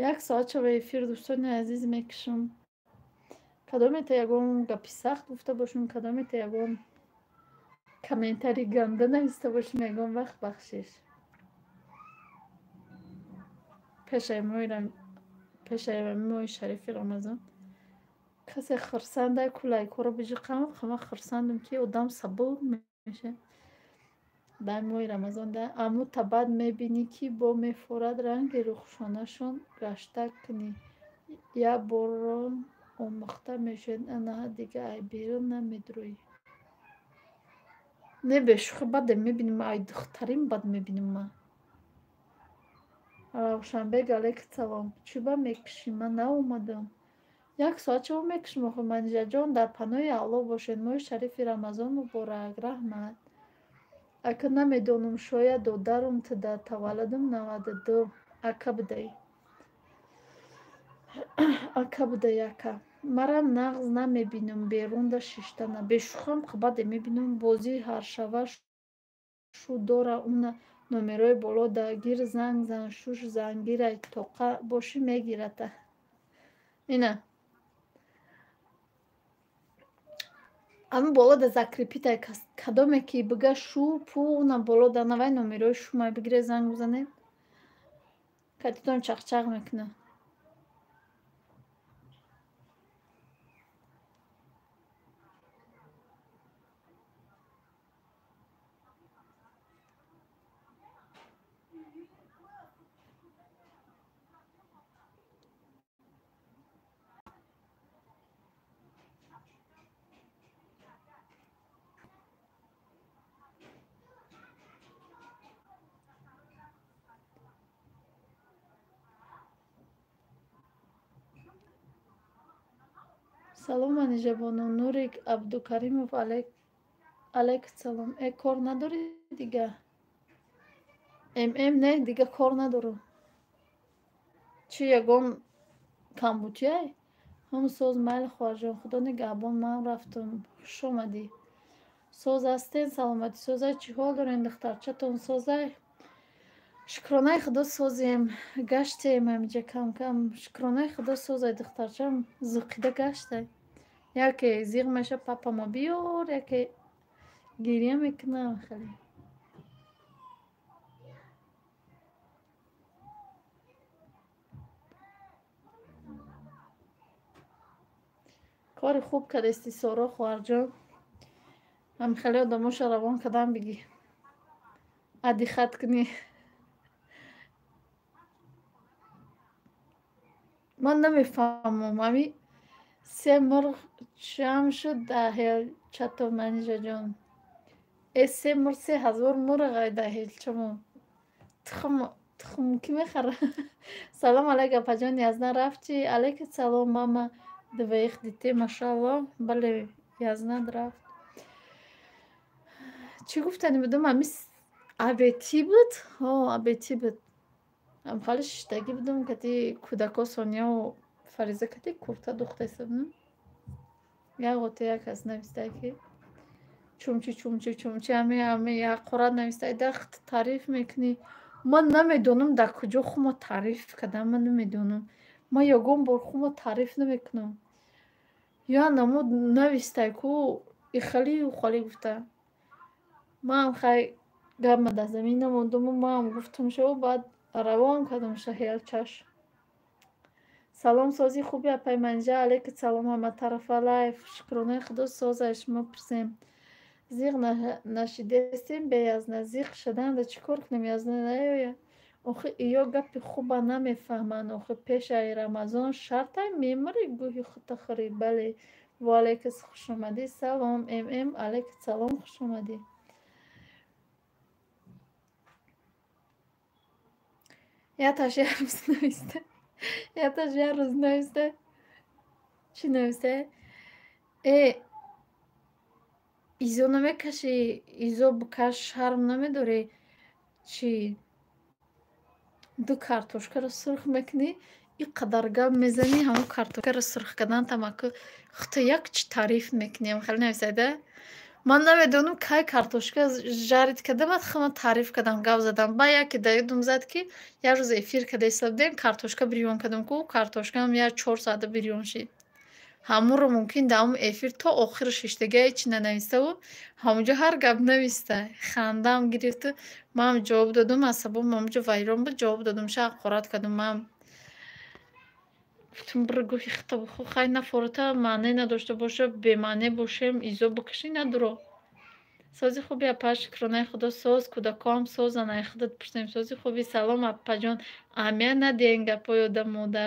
як соат шава эфир дӯстони азиз мекушам. кадомета ягон гапи сахт гуфта бошум, кадомета ягон комментари ганда нависта бошум. ягон вақт бахшиш. пешаи моҳи шарифи рамазон касе хурсанда ку лайкҳоро биҷиқам. ҳама хурсандам ки одам сабур меша. дар моҳи рамазон да аму табад мебинӣ ки бо мефорад ранги рухшонашон гашта кунӣ. як борон омӯхта мешавед. ана дига ай берун намедурӯӣ. Не бешухӣ баде мебинам. ай духтарин бад мебинам ма. равшанбег алайкум салом. Чӣ ба мекушӣ? Ман наомадам. 1 соат чаво мекушем охир манижаҷон. Дар паноҳи Аллоҳ бошед. Моҳи шарифи Рамазон муборак. Раҳмат. Ака намедонам, шояд додарум дар таваллудум 92. Ака будаи. Ака будаи ака. Марам нағз намебинам, берунда шиштана. Бешухам қабаде мебинам бозӣ ҳаршава шу дора уна номерои боло дагир занг зан шуш зангирай тоқа бошӣ мегирата. Ина ами боло да закрепитай кадоме ки бига шу пу уна боло да навай номерои шумай бигире занг бизанед. Катитон чақчақ мекуна. Салом манижабону Нурик Абдукаримов алайкум салом. Кор надорӣ дига? Не дига кор надорам. Чӣ ягон камбутияй? Ҳам соз майли хоҳарҷон. Худо нигаҳбон. Ман рафтам. Хуш омадӣ. Соз ҳастен? Саломатӣ. Созай чӣ ҳол дорен духтарчатон? Созай шукронаи худо созем. Гаштем амиҷа кам-кам. Шукронаи худо созай духтарчам зуқида гаштай. Яке зиқ меша папамо биёр, яке гирья мекунам хеле. کار خوب کردستی سارا خواهرجان. هم خیلی آدماش روان کردن بگی عدی خط کنی. من نمیفهمم همی 3 مرغ شام شد دهل چطور منیجا جان. 3 مرغ 3000 مرغ دهل چمو تخم کی میخره. سلام علیکم پجان یزنا رفتی. علیکم سلام ماما دویخ دیتی ماشاءالله. بله یزنا رفت. چی گفتنی بدم همیس ابیتی بود. ابیتی بود. ام خالی شتگی بدم کتی کودکا سونیا و فریزه کتی کورتا دختر سبنم. یا غوطه یک از نویسته که چومچی همه یا قرآن نویسته دخت تعریف میکنی. من نمیدونم در کجا خوما تعریف کردم. من نمیدونم. من یگون بار خوما تعریف نمیکنم. یا نمود نویسته که خالی و خالی گفته. من هم خیلی گم در زمین نموندم و من هم گفتم شو بعد روان کردم شهیل چش. سلام سازی خوبی اپای منجا. علیکم سلام همه طرف لایف. شکرانه خدا سازش ما پرسیم. زیغ نشیدستیم به یزنه زیغ شدن ده چیکار کنیم یزنه نیاید. آخه ایا گپی خوبه نمیفهمن. آخه پیش ای رمضان شرط های میماری گوهی خود خری. بله و علیکم خوش آمدی. سلام علیکم سلام خوش آمدی. یا تاشی هر روز نویسته. یا تاشی هر روز نویسته. چی نویسته؟ ایزو نمیکشی؟ ایزو بکش شرم نمیداری؟ چی؟ 2 کارتوشکا رو سرخ میکنی؟ این قدر گم میزنی همون کارتوشکا رو سرخ کردن تماکو خطا یک چی تعریف میکنیم. خیلی نویسیده؟ من نمیدونم که کارتوشکا جارید کردم خما تعریف کردم گاو زدم با یکی دایدم زد که یه روز افیر کده سبدیم کارتوشکا بریون کردم که کارتوشکا هم یه 4 ساعت بریون شید. همون رو ممکن دام افیر تا آخرش هیچ چی ننویسته و همونجا هر گپ نویسته. خندم گرفت. من جواب دادم عصبم همونجا ویران بود. جواب دادم شاید قرات کردم. من گفتم برگو خطاب خو خیلی نفورتا معنی نداشته باشه به معنی باشم ایزو بکشی ندارو. سازی خوبی اپا شکرانه خدا ساز کودکام سازن ای خودت پرسیم. سازی خوبی سلام اپا جان امیه ندین گپا یادم موده.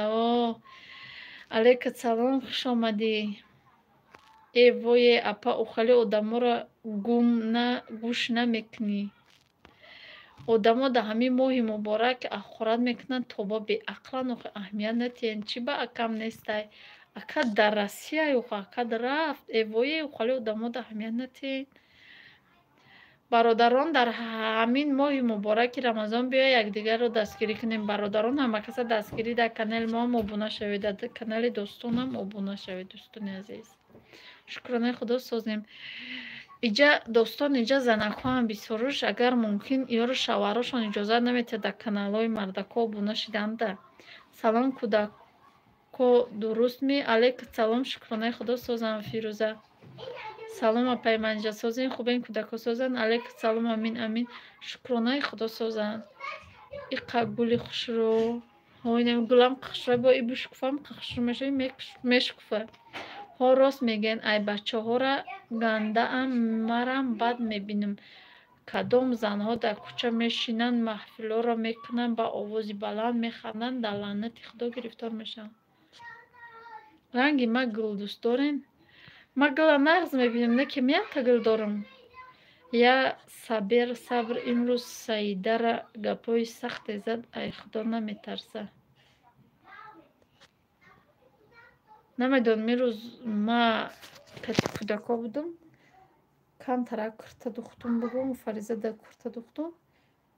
علیکم سلام خوش آمدی. وای اپا او خیلی آدم را گوش نمیکنی. одамо да ҳамин моҳи муборак ахорат мекунанд тобо беақлан охи аҳамият натиҳен чӣ ба акам нестай ака дар Россияю хо акад рафт эвоею хали одамо да аҳамият натиҳен бародарон дар ҳамин моҳи мубораки Рамазон биё якдигарро дастгирӣ кунем. Бародарон ҳамакаса дастгирӣ дар канали мо ҳам обуна шавед, дар канали Достонам обуна шавед. Дӯстони азиз, шукронаи Худо созем. Иҷа достон иҷа занакҳо ҳам бисёруш агар мумкин ёру шаварошон иҷозат наметиҳад дар каналҳои мардако обуна шиданда. Салом кудако дуруст ми? Алейкум салом, шукронаи Худо созам. Фирӯза салом апай манҷа созин хубен кудако созан. Алейкум салом. Амин амин, шукронаи Худо созан. иқа гули хушро ҳойнам гулам қахшра бо ибушкуфам қахшро мешави мешкуфа ҳо рост мегӯянд. Ай бачаҳора гандаам марам бад мебинам кадом занҳо дар кӯча мешинанд маҳфилҳоро мекунанд ба овози баланд механданд дар лаънати Худо гирифтор мешаванд. ранги ма гул дӯст дорем? Ма гула нағз мебинам не ки меякта гул дорам. Я сабр имрӯз Саидара гапҳои сахте зад. Ай Худо наметарса. намедонам имрӯз ма кати кӯдако будам камтара курта духтум бугум фаризада курта духтум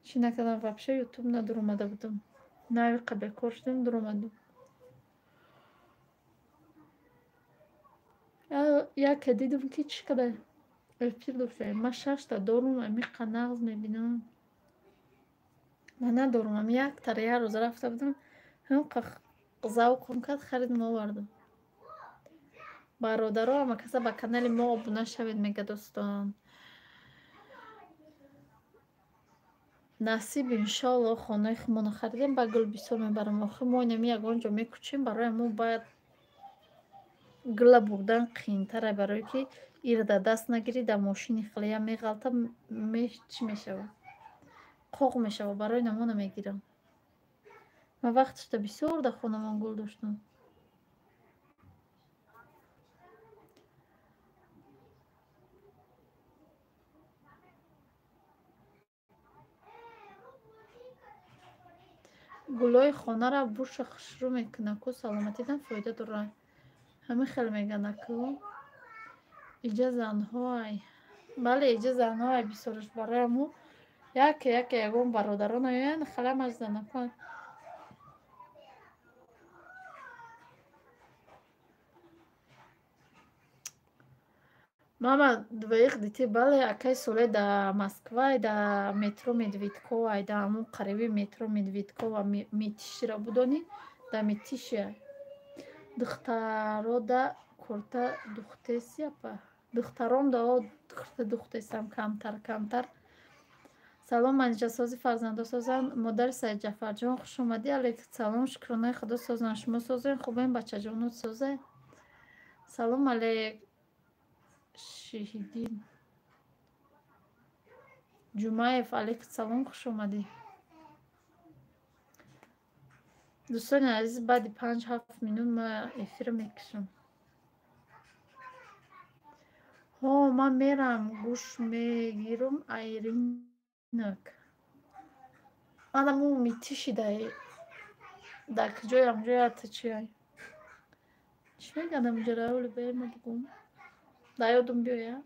чӣ накардам вапше ютуб надуромада будам навиқа бекор шудам дуромадам. яке дидам ки чӣ када эфир дошта ма 6 та дорум амиқа нағз мебинам. ма надорум ам яктара як рӯз рафта будам ҳамқа завқам кард харидам овардам. бародаро ҳамакаса ба канали мо обуна шавед мега достон. насиб иншоалло хонаи хумона харидем ба гул бисёр мебарам. охи мо инами ягон ҷо мекӯчем барои мо бояд гула бурдан қиинтара барое ки ира да даст нагирӣ дар мошини хелея меғалта чӣ мешава қоқ мешава барои намо намегирам. ма вақт шуда бисёр дар хонамон гул доштам. гулҳои хонаро буша хушрӯ мекунад ку саломатидан фоида дорад. ҳама хеле мегӯянд ку иҷа занҳоай бале иҷа занҳоай бисёраш барои мо яке ягон бародарон оянд хеле мазза накунад. мама двоих детей бале акай соле да Москвай да метро Медведковай да ҳамун қариби метро Медведкова митишира будони да митишия духтаро да курта духтесяпа духтарон да курта духтесам камтар. салом манҷасози фарзандосозан модари Саид Ҷафарҷон хуш омадӣ. Алейкум салом, шукронаи Худо созан. шумо созен хубен бачаҷонот созе. салом алейк шиҳиддин ҷумаев. Алейкум салом, хуш омадӣ. дӯстони азиз баъди 5-7 минут ма эфир мекушам. ҳо ман мерам гӯш мегирам айринак анаму митишидай дар куҷои амҷоята чиай чӣ мегӯянд амҷара оли бема бугум дар ёдам биёя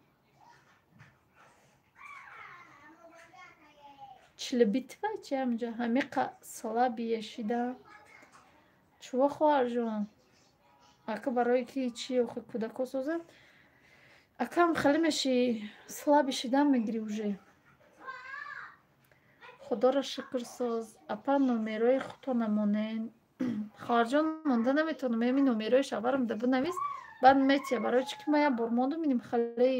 чилбитвай чи амҷа ҳамиқа сола биешида чува хоҳарҷон ака барои ки чи охи кӯдако созам акам хеле меши слаби шидан мегирӣ уже. худоро шукр соз. апа номерои худто намонен. хоҳарҷон монда наметавонам ами номерои шаварам да бинавис баъд метия барои чӣ ки ма як бор мондум иним хеле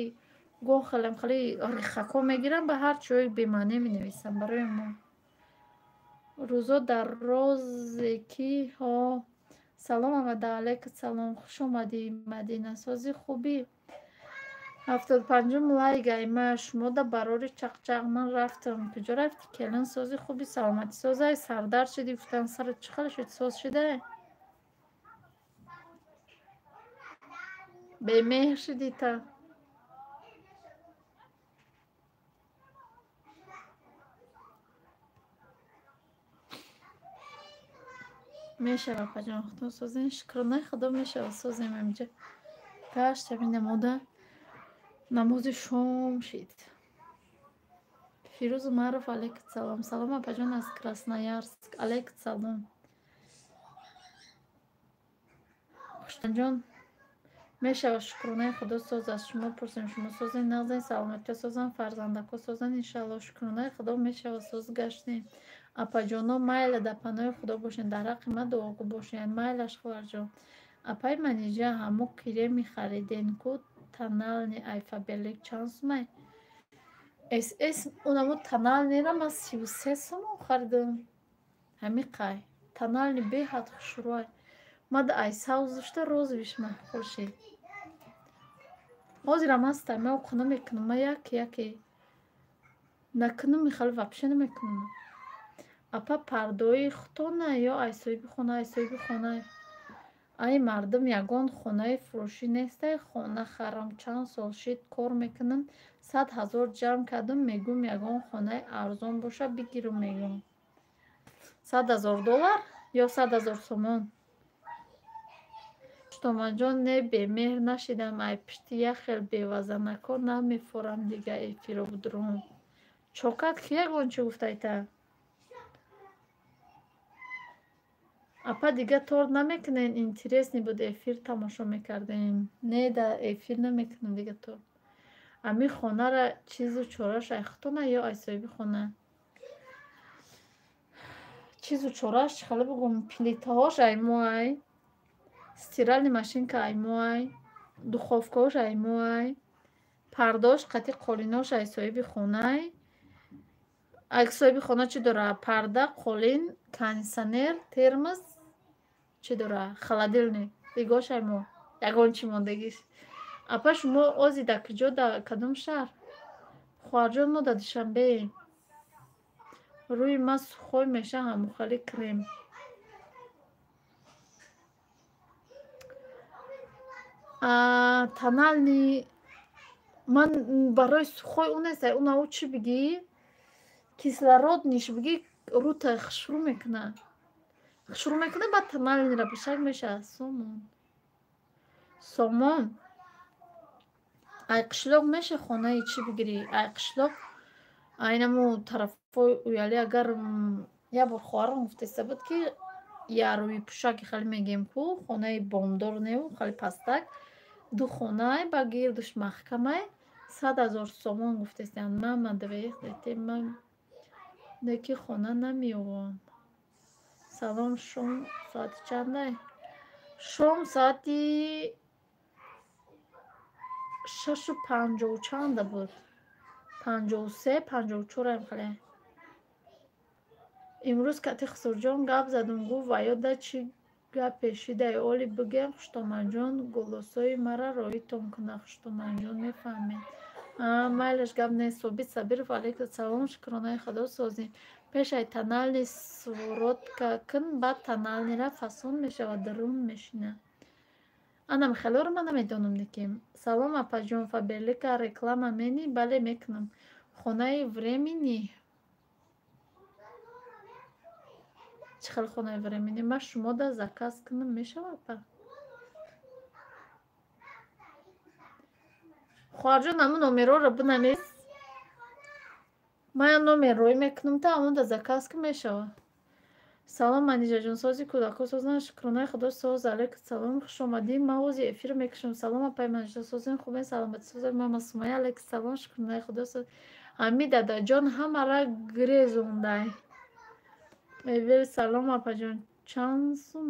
гоҳ хеле рихако мегирам ба ҳар чӯи бемаъне менависам барои мо рӯзо дарозе ки ҳо салом амада. алейкум салом, хуш омадӣ. мадинасози хубӣ 75 лайгай ма шумо да барори чақчақ ман рафтам. куҷо рафти келин сози хубӣ саломатӣ созай сардард шудӣ гуфтан сарат чӣ хеле шуд соз шудае бемеҳр шудӣ та. мешава паҷон худо созен шукрона худо мешава созем амҷа гаштам ин намода намози шом шид. Фирӯз Умаров алейкум салом. Салом апаҷон аз Красноярск. Алейкум салом. Хуштанҷон мешава шукронаи худо соз аз шумо пурсем шумо созен нағзани саломатиё созан фарзандако созан иншалло шукронаи худо мешава соз гаштем. Апаҷоно майла дар паноҳи худо бошен дар ҳаққи ман дуогӯ бошен майлаш хӯарҷон. Апай манижа ҳамо креми хариден ку танални айфабелик чанд сумай? СС унамо таналнира ман 33 сомон харидам. Ҳами қай танални беҳад хушрӯй мада ай савзушта розвишма хуршед. Ҳозирам ҳастам ма оқуна мекунам ма яке накунам михали вапше намекунам. Апа пардои хутона ё айсоиби хона айсоиби хона ай мардам ягон хонаи фурӯшӣ нестай хона харам чанд сол шид кор мекунам 100 000 ҷамъ кардам мегӯм ягон хонаи арзон боша бигирам мегӯм $100,000 ё 100,000 сомон. Штоманҷон не бемеҳр нашидам ай пишти яхел бевазанако намефорам дига эфиро будрон чокат ки ягон чӣ гуфтайта. Апа дига тор намекунен интересни буд эфир тамошо мекардем. Не да эфир намекунем дига тор. Ами хонара чизу чораш ай хутона ё ай соҳиби хона. Чизу чораш чӣ хала бугум плитаҳош ай моай стиральни машинка ай моай духовкаош ай моай пардош қати қолинош ай соҳиби хонай. Ай соҳиби хона чӣ дора? Парда, қолин, кондитсионер, термос чӣ дора? Холодильник. Дигош ай мо. Ягон чӣ мондагиш. Апа шумо ози да куҷо да кадом шаҳр? Хоҳарҷон мо да Душанбеем. Рӯи ма сухой меша ҳамухали крем. Танални ман барои сухой унестай унаву чӣ бигӣ? Кислородниш бигӣ рута хушрӯ мекуна. Хушрӯ мекуна баъд таналнира бушак меша. Сомон. Ай қишлоқ меша хонаи чӣ бигирӣ? Ай қишлоқ айнамо тарафҳои уялӣ агар як бор хоҳарам гуфтеста буд ки ярӯи пушаки хеле мегем ку хонаи бомдор неву хеле пастак ду хонай ба гирдуш маҳкамай 100,000 сомон гуфтестанд. Мама давехтете ман деки хона намеёвам. Салом шом соати чандай? Шом соати 6:50 чанда буд 53 54 хеле. Имрӯз кати Хусурҷон гап задум гуфт ваёда чӣ гапе шидаи оли бигем Хуштоманҷон голосои мара роитон кунад. Хуштоманҷон мефаҳмед? Майлаш гап нест. Собит Сабиров алейкум салом шукронаи худо созем. Пеш ай танални своротка кун баъд таналнира фасон мешавад рум мешина. Ана михалёро ман намедонам дикем. Салом апаҷон Фаберлика реклама мени? Бале мекунам. Хонаи времени чӣ хел хонаи времени? Ма шумо да заказ кунам мешавад па? Хоҳарҷон аму номероро бинамес. Ман номеррой мекунам та аму да заказ ку мешава. Салом манижаҷон сози кӯдако созан шукронаи худо соз. Алейкум салом хушомадӣ. Ман ози эфир мекушам. Салом апай манижа созен хубен саломатӣ созен мама Сумайя алейкум салом шукронаи худо соз. Ами дадаҷон ҳамара грезондай. Эвел салом апаҷон чанд сум?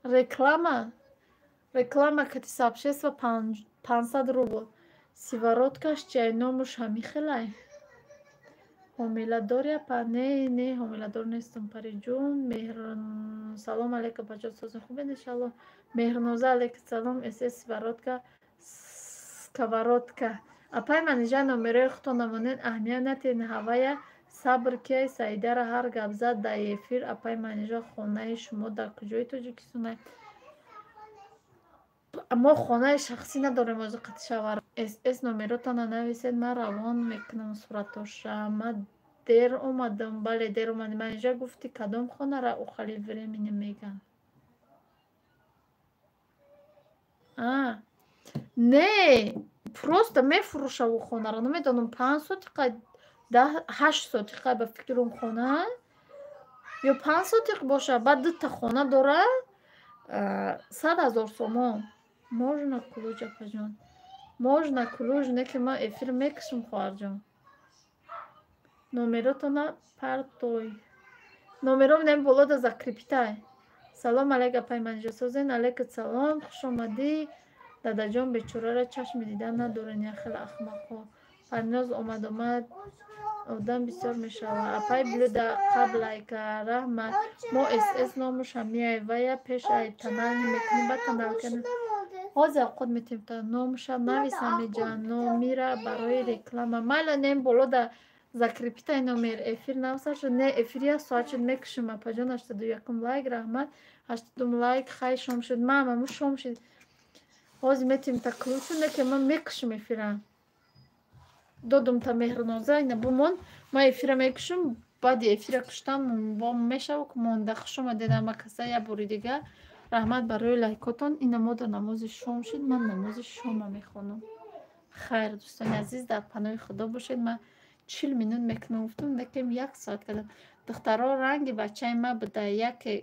Реклама кати сабшества 500 рубл. Сивороткаш чайномуш ҳами хелай. Ҳомиладори апа? Не ҳомиладор нестам париҷон. Салом алейкум апаҷон созен хубен иншалло. Меҳрноза алейкум салом. СС сиворотка сковородка. Апай манижа номерои худтон намонед аҳамият натен ҳавая сабр кияй Саидара ҳар гап зад да эфир. Апай манижа хонаи шумо дар куҷои Тоҷикистон? Мо хонаи шахсӣ надорем ози қати шавар. СС номеротона нависед ман равон мекунам суратоша. Ма дер омадам. Бале, дер омадам. Манижа гуфти кадом хонара ухали времени мегам. Не, просто мефурушаву хонара. Намедонам 5 сотиқа, 8 сотиқа ба фикрум хона. Ё 5 сотиқ боша, баъд 2 та хона дора. 100,000 сомон. Можно кулуҷ апаҷон. Можно кулуҷ, не ки ман эфир мекашам хоҳарҷон. Номеротона партой. Номером нем болода закрепитай. Салом алейк апай манҷасозин. Алейкум салом. Хуш омадӣ. Дадаҷон бечораро чашми дидан надорен, я хеле ахмақҳо. Парноз омад одам бисёр мешава. Апай блюда қаблайка раҳмат. Мо СС номушам миаевая пеш ай танални мекуним ба танал кана. ҳозир худ метем та номушам нависам иҷа номира барои реклама. Майла нем болода закрепитай номер эфир навсар шуд. Не эфир 1 соат шуд мекушим апаҷон. 81 лайк раҳмат. 82 лайк хай шом шуд. Мама му шом шуд. ҳозир метем та ключу не ки ман мекушим эфира. додум та меҳруноза ина бумон. Ман эфира мекушим. баъди эфира куштам бо мешава ки монда хушома дедам ба каса я бори дига. раҳмат барои лайкотон. ина мода намози шом шуд. ман намози шома мехонам. хайр дӯстони азиз, дар паноҳи худо бошед. ман 40 минут мекунам гуфтам дакем 1 соат кардам. духтаро ранги бачаи ма буда яке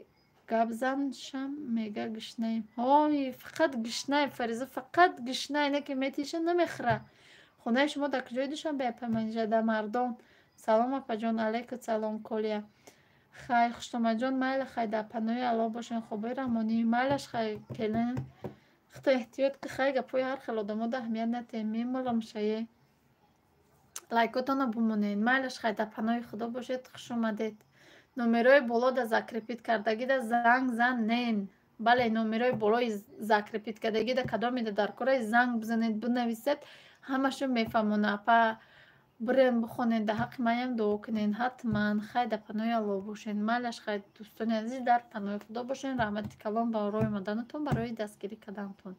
гап заншам мега гишнаем. ҳой фақат гишнаем Фариза, фақат гишнаем. не ки метиша намехӯра. хонаи шумо дар куҷои душанбе апаманижа? дар Мардон. салом апаҷон. алейкум салом Колия. хай хуштомаҷон. майла хай дар паноҳи аллоҳ бошен. хобои раҳмонӣ майлаш хай келен хто эҳтиёт ки хай гапои ҳар хел одамода аҳамият натем мемолам шае. лайкотона бумонед. майлаш хай дар паноҳи худо бошед. хуш омадед. номерои болода закрепит кардагида занг занен. бале, номерои болои закрепит кардагида кадомида дар кораи занг бизанед, бинависед. ҳамашон мефаҳмона. апа бирем бихонед, дар ҳаққи маям дуо кунед. ҳатман хай дар паноҳи аллоҳ бошед. майлаш хай дӯстони азиз дар паноҳи худо бошед. раҳмати калон ба орои омаданатон барои дастгирӣ кардантон.